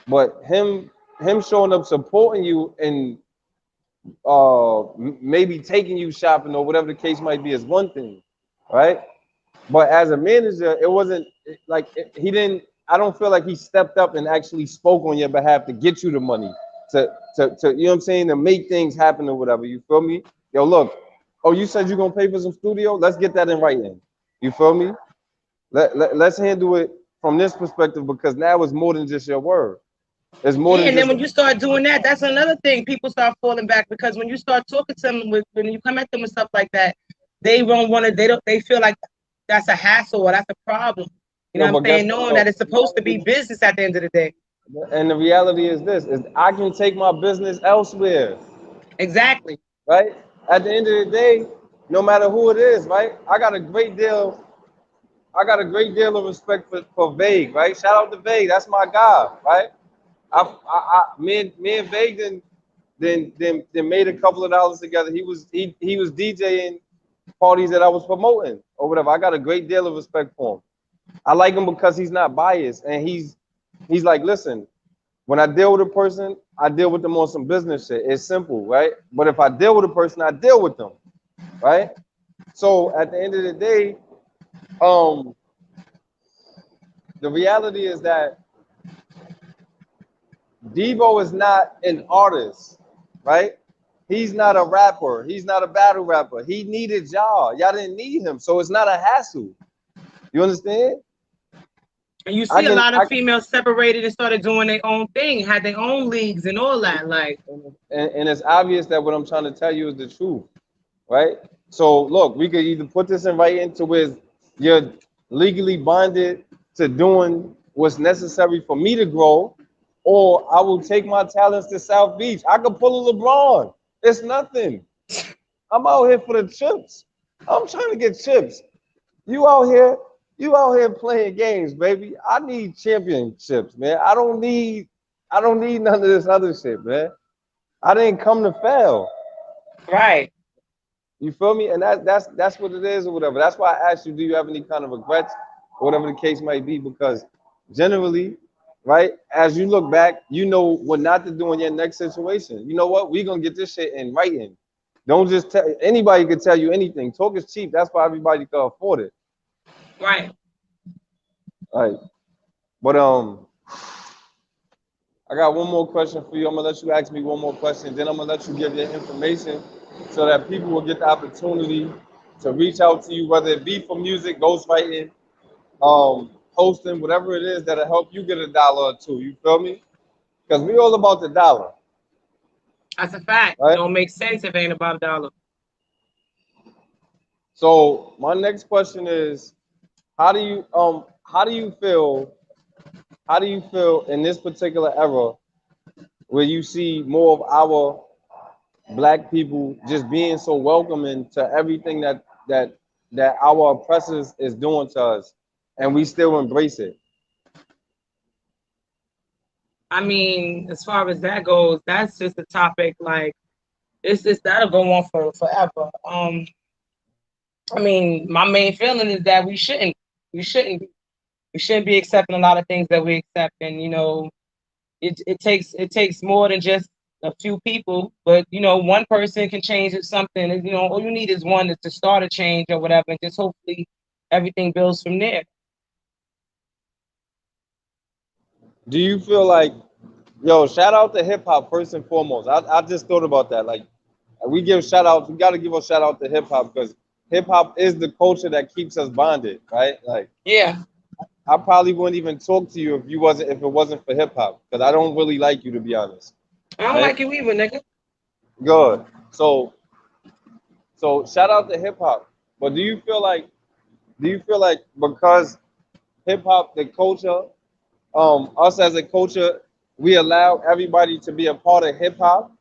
[SPEAKER 3] But him showing up supporting you and maybe taking you shopping or whatever the case might be is one thing, right? But as a manager, it wasn't like he didn't. I don't feel like he stepped up and actually spoke on your behalf to get you the money, to you know what I'm saying, to make things happen or whatever. You feel me? Yo, look. Oh, you said you're gonna pay for some studio? Let's get that in writing. You feel me? Let's handle it from this perspective, because now it's more than just your word. It's more
[SPEAKER 1] Yeah,
[SPEAKER 3] than
[SPEAKER 1] and then
[SPEAKER 3] just
[SPEAKER 1] when you start doing that, that's another thing. People start falling back because when you start talking to them, when you come at them with stuff like that, they don't want to. They feel like that's a hassle or that's a problem. You know what I'm
[SPEAKER 3] but guess
[SPEAKER 1] saying?
[SPEAKER 3] what
[SPEAKER 1] Knowing that
[SPEAKER 3] though?
[SPEAKER 1] it's supposed to be business at the end of the day.
[SPEAKER 3] And the reality is this: is I can take my business elsewhere,
[SPEAKER 1] Exactly.
[SPEAKER 3] right? At the end of the day, no matter who it is, right? I got a great deal of respect for Vague, right? Shout out to Vague, that's my guy, right? Me and Vague then made a couple of dollars together. He was DJing parties that I was promoting or whatever. I got a great deal of respect for him. I like him because he's not biased, and he's like, listen, when I deal with a person, I deal with them on some business shit. It's simple, right? But if I deal with a person, I deal with them, right? So at the end of the day, um, the reality is that Devo is not an artist, right? He's not a rapper. He's not a battle rapper. He needed y'all. Y'all didn't need him, so it's not a hassle. You understand?
[SPEAKER 1] And you
[SPEAKER 3] I
[SPEAKER 1] see a
[SPEAKER 3] can,
[SPEAKER 1] lot
[SPEAKER 3] I
[SPEAKER 1] of females separated and started doing their own thing, had their own leagues and all that. Like,
[SPEAKER 3] and it's obvious that what I'm trying to tell you is the truth, right? So look, we could either put this in writing to where you're legally bonded to doing what's necessary for me to grow, or I will take my talents to South Beach. I could pull a LeBron. It's nothing. I'm out here for the chips. I'm trying to get chips. You out here, you out here playing games, baby. I need championships, man. I don't need none of this other shit, man. I didn't come to fail.
[SPEAKER 1] right.
[SPEAKER 3] You feel me? And that's what it is or whatever. That's why I asked you, do you have any kind of regrets or whatever the case might be? Because generally, right, as you look back, you know what not to do in your next situation. You know what? We're gonna get this shit in writing. Don't just tell anybody can tell you anything. Talk is cheap. That's why everybody can afford it.
[SPEAKER 1] Right.
[SPEAKER 3] Right. But I got one more question for you. I'm gonna let you ask me one more question, then I'm gonna let you give your information so that people will get the opportunity to reach out to you, whether it be for music, ghostwriting, hosting, whatever it is that'll help you get a dollar or two. You feel me? Because we all about the dollar,
[SPEAKER 1] That's a fact.
[SPEAKER 3] right?
[SPEAKER 1] Don't make sense if it ain't about a dollar.
[SPEAKER 3] So my next question is, how do you how do you feel in this particular era where you see more of our black people just being so welcoming to everything that our oppressors is doing to us, and we still embrace it?
[SPEAKER 1] I mean, as far as that goes, that's just a topic like it's just that'll go on for forever. I mean, my main feeling is that we shouldn't we shouldn't be accepting a lot of things that we accept, and it takes more than just a few people, but one person can change it something, and all you need is one to start a change or whatever, and just hopefully everything builds from there.
[SPEAKER 3] Do you feel like, yo, shout out to hip hop first and foremost? I just thought about that. Like, we give shout outs, we got to give a shout out to hip hop because hip hop is the culture that keeps us bonded, right? Like,
[SPEAKER 1] Yeah,
[SPEAKER 3] I probably wouldn't even talk to you if it wasn't for hip hop, because I don't really like you, to be honest,
[SPEAKER 1] I don't
[SPEAKER 3] right?
[SPEAKER 1] like you either, nigga.
[SPEAKER 3] Good. So shout out to hip hop. But do you feel like because hip hop, the culture, us as a culture, we allow everybody to be a part of hip hop?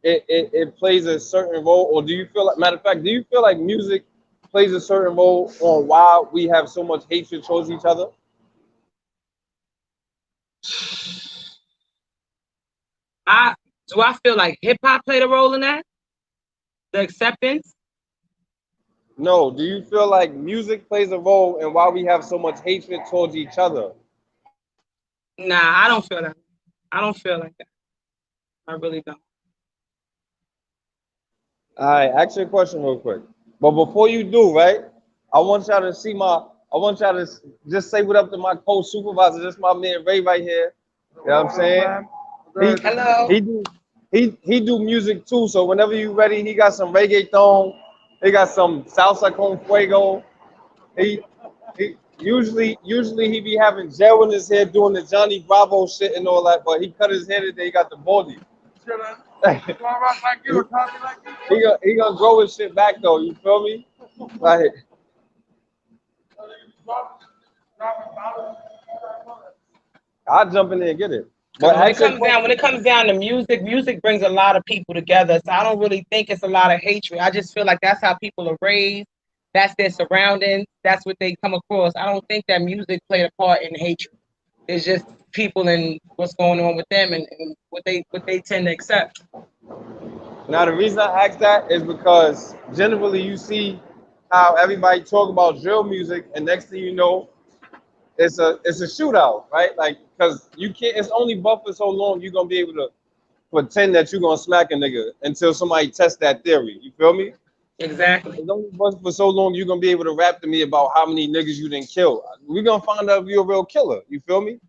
[SPEAKER 3] It plays a certain role, or do you feel like, matter of fact, do you feel like music plays a certain role on why we have so much hatred towards each other?
[SPEAKER 1] I do I feel like hip hop played a role in that? The acceptance?
[SPEAKER 3] No, do you feel like music plays a role in why we have so much hatred towards each other?
[SPEAKER 1] Nah, I don't feel that. I don't feel like that. I really don't.
[SPEAKER 3] All right, ask your question real quick. But before you do, right, I want y'all to see I want y'all to just say what up to my co-supervisor. This my man Ray right here. You know what I'm saying?
[SPEAKER 1] Hello.
[SPEAKER 3] He do music too. So whenever you ready, he got some reggaeton. He got some salsa con fuego. He usually he be having gel in his hair doing the Johnny Bravo shit and all that, but he cut his hair today. He got the baldy. he gonna grow his shit back though. You feel me? Like I'll jump in there and get it. But
[SPEAKER 1] When it comes down to music, music brings a lot of people together. So I don't really think it's a lot of hatred. I just feel like that's how people are raised. That's their surroundings. That's what they come across. I don't think that music played a part in hatred. It's just people and what's going on with them and what they tend to accept.
[SPEAKER 3] Now the reason I ask that is because generally you see how everybody talk about drill music, and next thing you know, it's a shootout, right? Like, cause you can't. It's only but for so long you're gonna be able to pretend that you're gonna smack a nigga until somebody tests that theory. You feel me?
[SPEAKER 1] Exactly.
[SPEAKER 3] It's only but for so long you're gonna be able to rap to me about how many niggas you didn't kill. We're gonna find out if you're a real killer. You feel me?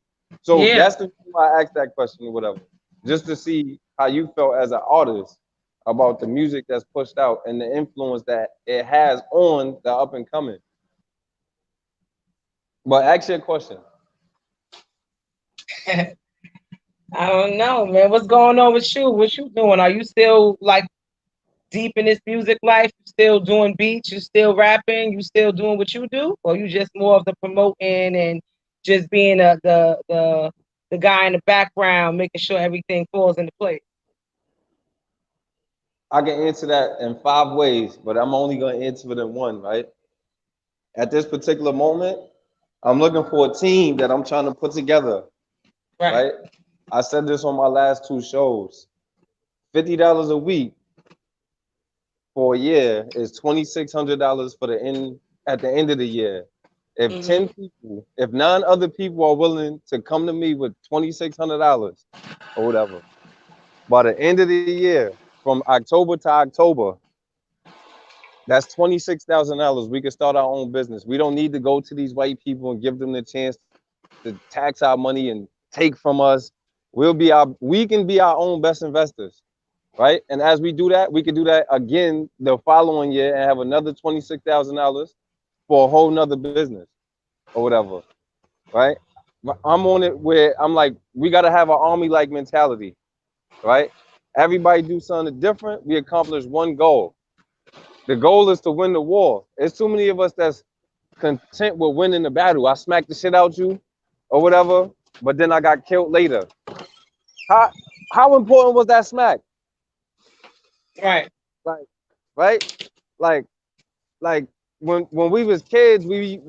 [SPEAKER 3] So
[SPEAKER 1] Yeah.
[SPEAKER 3] that's the reason why I asked that question or whatever, just to see how you felt as an artist about the music that's pushed out and the influence that it has on the up and coming. But ask your question.
[SPEAKER 1] I don't know, man. What's going on with you? What you doing? Are you still like deep in this music life? You still doing beats? You still rapping? You still doing what you do? Or you just more of the promoting and just being the guy in the background, making sure everything falls into place?
[SPEAKER 3] I can answer that in 5 ways, but I'm only going to answer it in one, right? At this particular moment, I'm looking for a team that I'm trying to put together, right? I said this on my last 2 shows. $50 a week for a year is $2,600 for the end at the end of the year. If 10 people, if 9 other people are willing to come to me with $2,600 or whatever, by the end of the year, from October to October, that's $26,000. We can start our own business. We don't need to go to these white people and give them the chance to tax our money and take from us. We can be our own best investors, right? And as we do that, we can do that again the following year and have another $26,000 for a whole nother business or whatever, right? I'm on it where I'm like, we got to have an army-like mentality, right? Everybody do something different. We accomplish one goal. The goal is to win the war. There's too many of us that's content with winning the battle. I smacked the shit out you or whatever, but then I got killed later. How important was that smack?
[SPEAKER 1] Right.
[SPEAKER 3] Like, right? Like when we was kids, we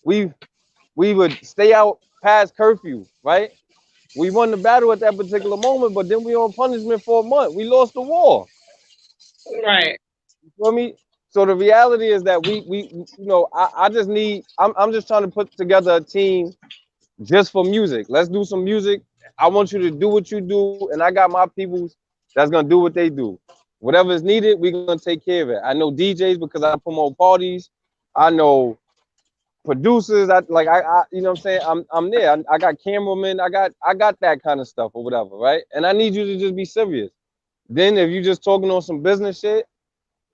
[SPEAKER 3] we would stay out past curfew, right? We won the battle at that particular moment, but then we on punishment for a month. We lost the war.
[SPEAKER 1] Right.
[SPEAKER 3] You feel me? So the reality is that I'm just trying to put together a team just for music. Let's do some music. I want you to do what you do, and I got my people that's gonna do what they do. Whatever is needed, we're gonna take care of it. I know DJs because I promote parties. I know producers. I you know what I'm saying? I'm there. I got cameramen. I got that kind of stuff or whatever, right? And I need you to just be serious. Then if you just talking on some business shit,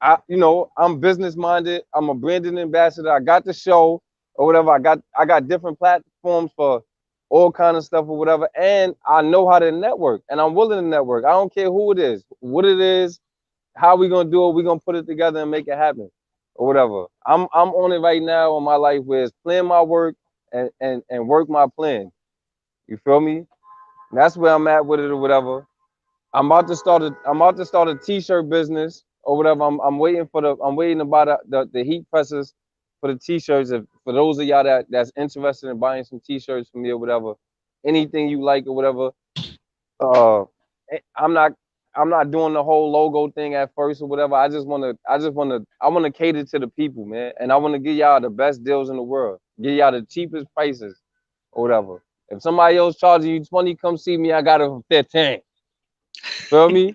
[SPEAKER 3] I'm business minded. I'm a branding ambassador. I got the show or whatever. I got different platforms for all kind of stuff or whatever. And I know how to network, and I'm willing to network. I don't care who it is, what it is, how we gonna do it. We gonna put it together and make it happen or whatever. I'm on it right now in my life where it's plan my work and work my plan. You feel me? And that's where I'm at with it or whatever. I'm about to start a t-shirt business or whatever. I'm waiting to buy the heat presses for the t-shirts. If for those of y'all that's interested in buying some t-shirts from me or whatever, anything you like or whatever. Uh, I'm not doing the whole logo thing at first or whatever. I wanna cater to the people, man. And I wanna give y'all the best deals in the world. Give y'all the cheapest prices or whatever. If somebody else charging you 20, come see me. I got it for 15. Feel me?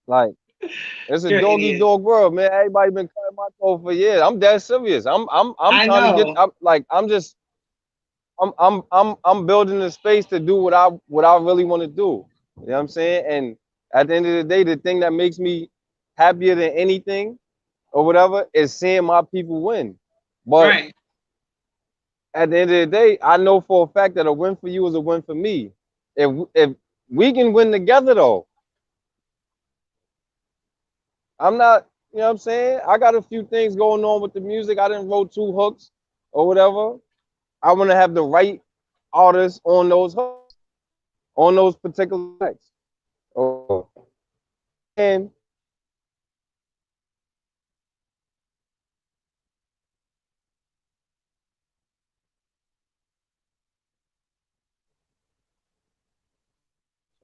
[SPEAKER 3] Like It's a
[SPEAKER 1] Sure it
[SPEAKER 3] doggy
[SPEAKER 1] is.
[SPEAKER 3] dog world, man. Everybody been cutting my throat for years. I'm dead serious. I'm
[SPEAKER 1] I
[SPEAKER 3] trying to get.
[SPEAKER 1] know.
[SPEAKER 3] I'm building a space to do what I really want to do. You know what I'm saying? And at the end of the day, the thing that makes me happier than anything or whatever is seeing my people win. But
[SPEAKER 1] Right.
[SPEAKER 3] at the end of the day, I know for a fact that a win for you is a win for me. If we can win together though, I'm not, you know what I'm saying? I got a few things going on with the music. I didn't wrote 2 hooks or whatever. I want to have the right artists on those hooks, on those particular tracks. Oh, and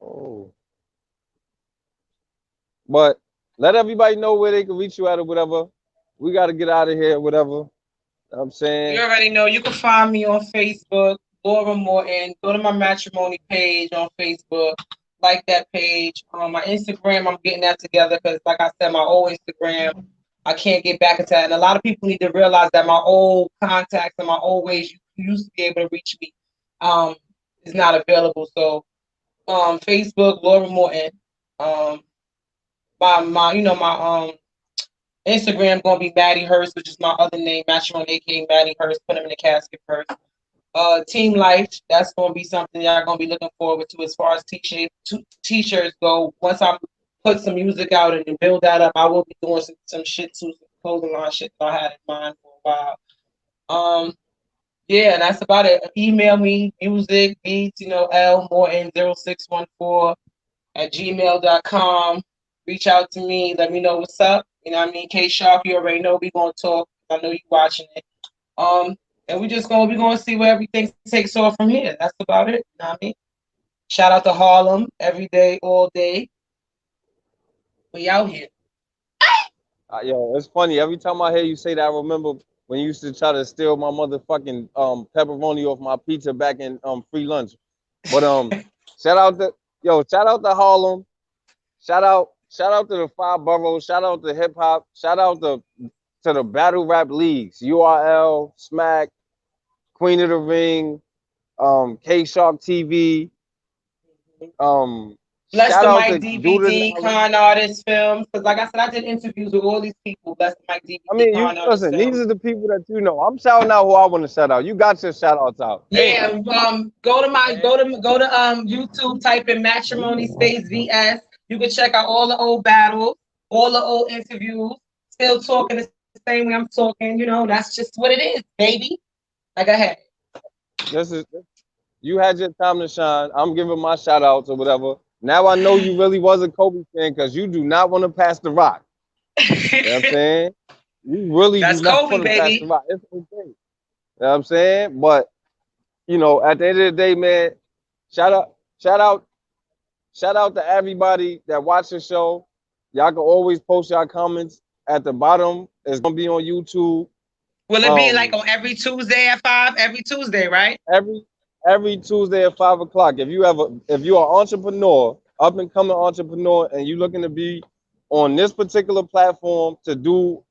[SPEAKER 3] oh, but let everybody know where they can reach you at or whatever. We got to get out of here, or whatever. You know what I'm
[SPEAKER 1] You
[SPEAKER 3] saying?
[SPEAKER 1] already know. You can find me on Facebook, Laura Morton. Go to my matrimony page on Facebook. Like that page. My Instagram, I'm getting that together because, like I said, my old Instagram, I can't get back into that. And a lot of people need to realize that my old contacts and my old ways you used to be able to reach me um, is not available. So, Facebook, Laura Morton. Um, my Instagram gonna be Maddie Hurst, which is my other name, matrimony, aka Maddie Hurst. Put him in the casket first. Team Life, that's gonna be something y'all gonna be looking forward to as far as t-shirts go. Once I put some music out and build that up, I will be doing some shit too, some clothing line shit that I had in mind for a while. Yeah, that's about it. Email me music beats, L Morton 0614 at gmail.com. Reach out to me. Let me know what's up. You know what I mean? K Sharp, you already know we gonna talk. I know you watching it. Um, and we gonna see where everything takes off from here. That's about it. You know what I mean? Shout out to Harlem every day, all day. We out here.
[SPEAKER 3] Yo, it's funny. Every time I hear you say that, I remember when you used to try to steal my motherfucking pepperoni off my pizza back in free lunch. But shout out to shout out to Harlem. Shout out to the 5 boroughs. Shout out to hip hop. Shout out to the battle rap leagues. URL, Smack, Queen of the Ring, K Shark TV. Um,
[SPEAKER 1] Bless
[SPEAKER 3] Shout
[SPEAKER 1] the
[SPEAKER 3] out
[SPEAKER 1] Mike
[SPEAKER 3] to Do the
[SPEAKER 1] DVD,
[SPEAKER 3] Knowledge.
[SPEAKER 1] Con Artist Films. Because, like I said, I did interviews with all these people. Bless the Mike
[SPEAKER 3] I
[SPEAKER 1] DVD,
[SPEAKER 3] mean, you
[SPEAKER 1] Con Artist
[SPEAKER 3] listen. These
[SPEAKER 1] Films.
[SPEAKER 3] are the people that you know. I'm shouting out who I want to shout out. You got your shout outs out. Hey,
[SPEAKER 1] Yeah, go to YouTube, type in Matrimony Space VS. You can check out all the old battles, all the old interviews. Still talking the same way I'm talking. That's just what it is, baby. Like I had.
[SPEAKER 3] this is you had your time to shine. I'm giving my shout outs or whatever. Now I know you really was a Kobe fan because you do not want to pass the rock. You know what I'm saying? You really do
[SPEAKER 1] That's
[SPEAKER 3] not
[SPEAKER 1] Kobe,
[SPEAKER 3] want to pass the
[SPEAKER 1] baby.
[SPEAKER 3] rock. It's okay. You know what I'm saying? But at the end of the day, man, shout out, shout out, shout out to everybody that watch the show. Y'all can always post your comments at the bottom. It's gonna be on YouTube.
[SPEAKER 1] Will it be like
[SPEAKER 3] Um,
[SPEAKER 1] on every Tuesday at 5? Every Tuesday, right?
[SPEAKER 3] every every Tuesday at 5 o'clock. If you are an entrepreneur, up and coming entrepreneur, and you looking to be on this particular platform to do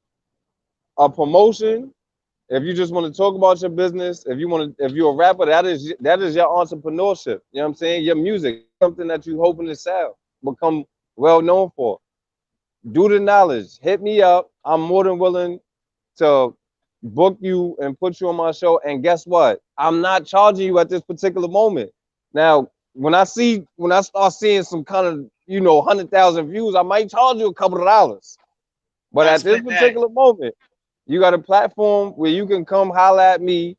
[SPEAKER 3] a promotion, if you just want to talk about your business, if you're a rapper, that is your entrepreneurship. You know what I'm saying? Your music, something that you hoping to sell, become well known for. Do the knowledge. Hit me up. I'm more than willing to book you and put you on my show. And guess what? I'm not charging you at this particular moment. Now, when I start seeing some kind of 100,000 views, I might charge you a couple of dollars. But
[SPEAKER 1] I
[SPEAKER 3] at this
[SPEAKER 1] split that.
[SPEAKER 3] particular moment, you got a platform where you can come holler at me,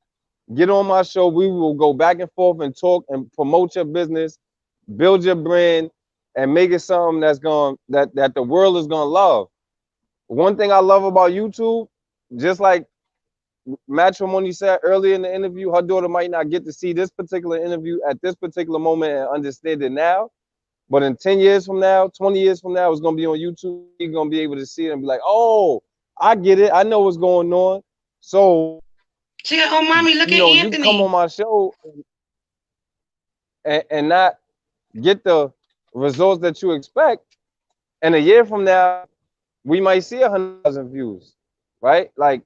[SPEAKER 3] get on my show. We will go back and forth and talk and promote your business, build your brand, and make it something that the world is gonna love. One thing I love about YouTube, just like Matrimony said earlier in the interview, her daughter might not get to see this particular interview at this particular moment and understand it now. But in 10 years from now, 20 years from now, it's going to be on YouTube. You're going to be able to see it and be like, oh, I get it. I know what's going on. So,
[SPEAKER 1] She got, oh, mommy, look at
[SPEAKER 3] you come on
[SPEAKER 1] Anthony.
[SPEAKER 3] my show and not get the results that you expect. And a year from now, we might see 100,000 views, right? Like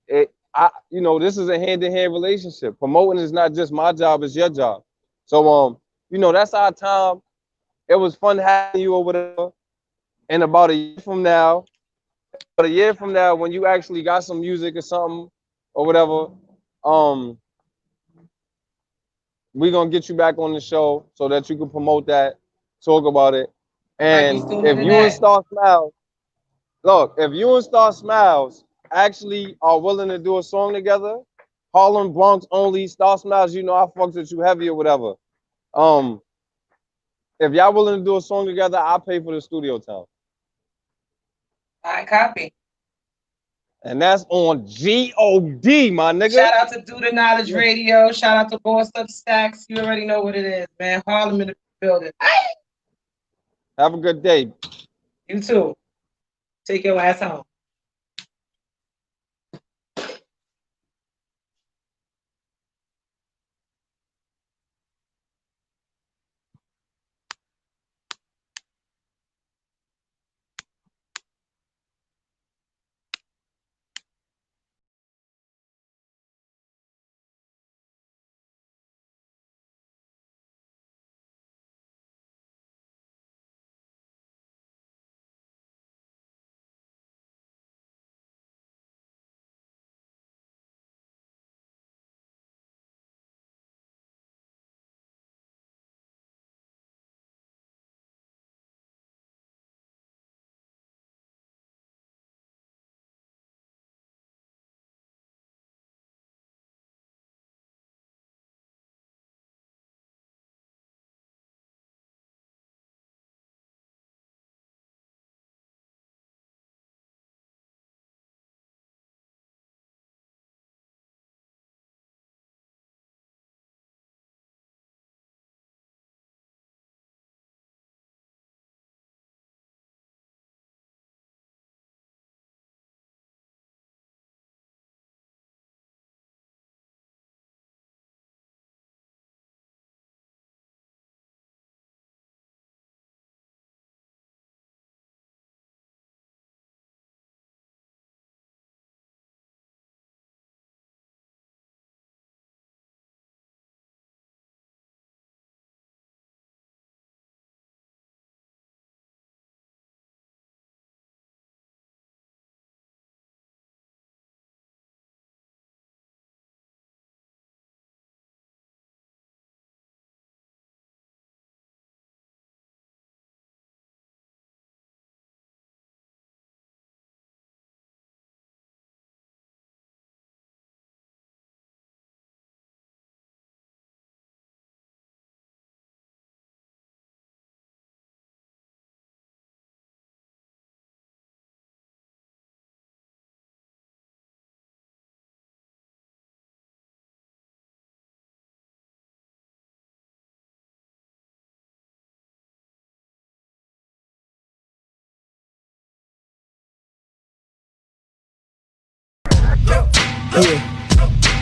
[SPEAKER 3] you know, this is a hand-in-hand relationship. Promoting is not just my job; it's your job. So, you know, that's our time. It was fun having you over there. And about a year from now, when you actually got some music or something or whatever, we're gonna get you back on the show so that you can promote that, talk about it. And if you and Star Smiles, look, if you and Star Smiles actually are willing to do a song together, Harlem, Bronx only, Star Smiles, you know I fucks with you heavy or whatever. If y'all willing to do a song together, I'll pay for the studio time.
[SPEAKER 1] I copy.
[SPEAKER 3] And that's on G-O-D, my nigga.
[SPEAKER 1] Shout out to Do the Knowledge Radio. Shout out to BossedUp Staxx. You already know what it is, man. Harlem in the building.
[SPEAKER 3] Have a good day.
[SPEAKER 1] You too. Take your ass home.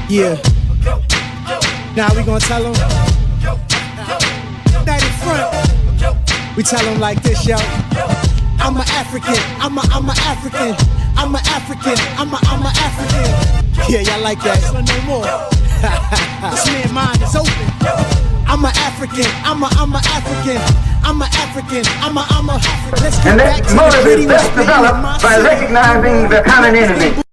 [SPEAKER 4] Yeah. Now we gonna tell them that in front. We tell them like this, yo. I'm an African. I'm a African. I'm an African. I'm a African. Yeah, y'all like that? No more. This man's mind is open. I'm an African. I'm a African. I'm an African. I'm a. Let's get
[SPEAKER 5] and
[SPEAKER 4] back
[SPEAKER 5] that
[SPEAKER 4] to
[SPEAKER 5] motive
[SPEAKER 4] the
[SPEAKER 5] is best developed by recognizing the common enemy.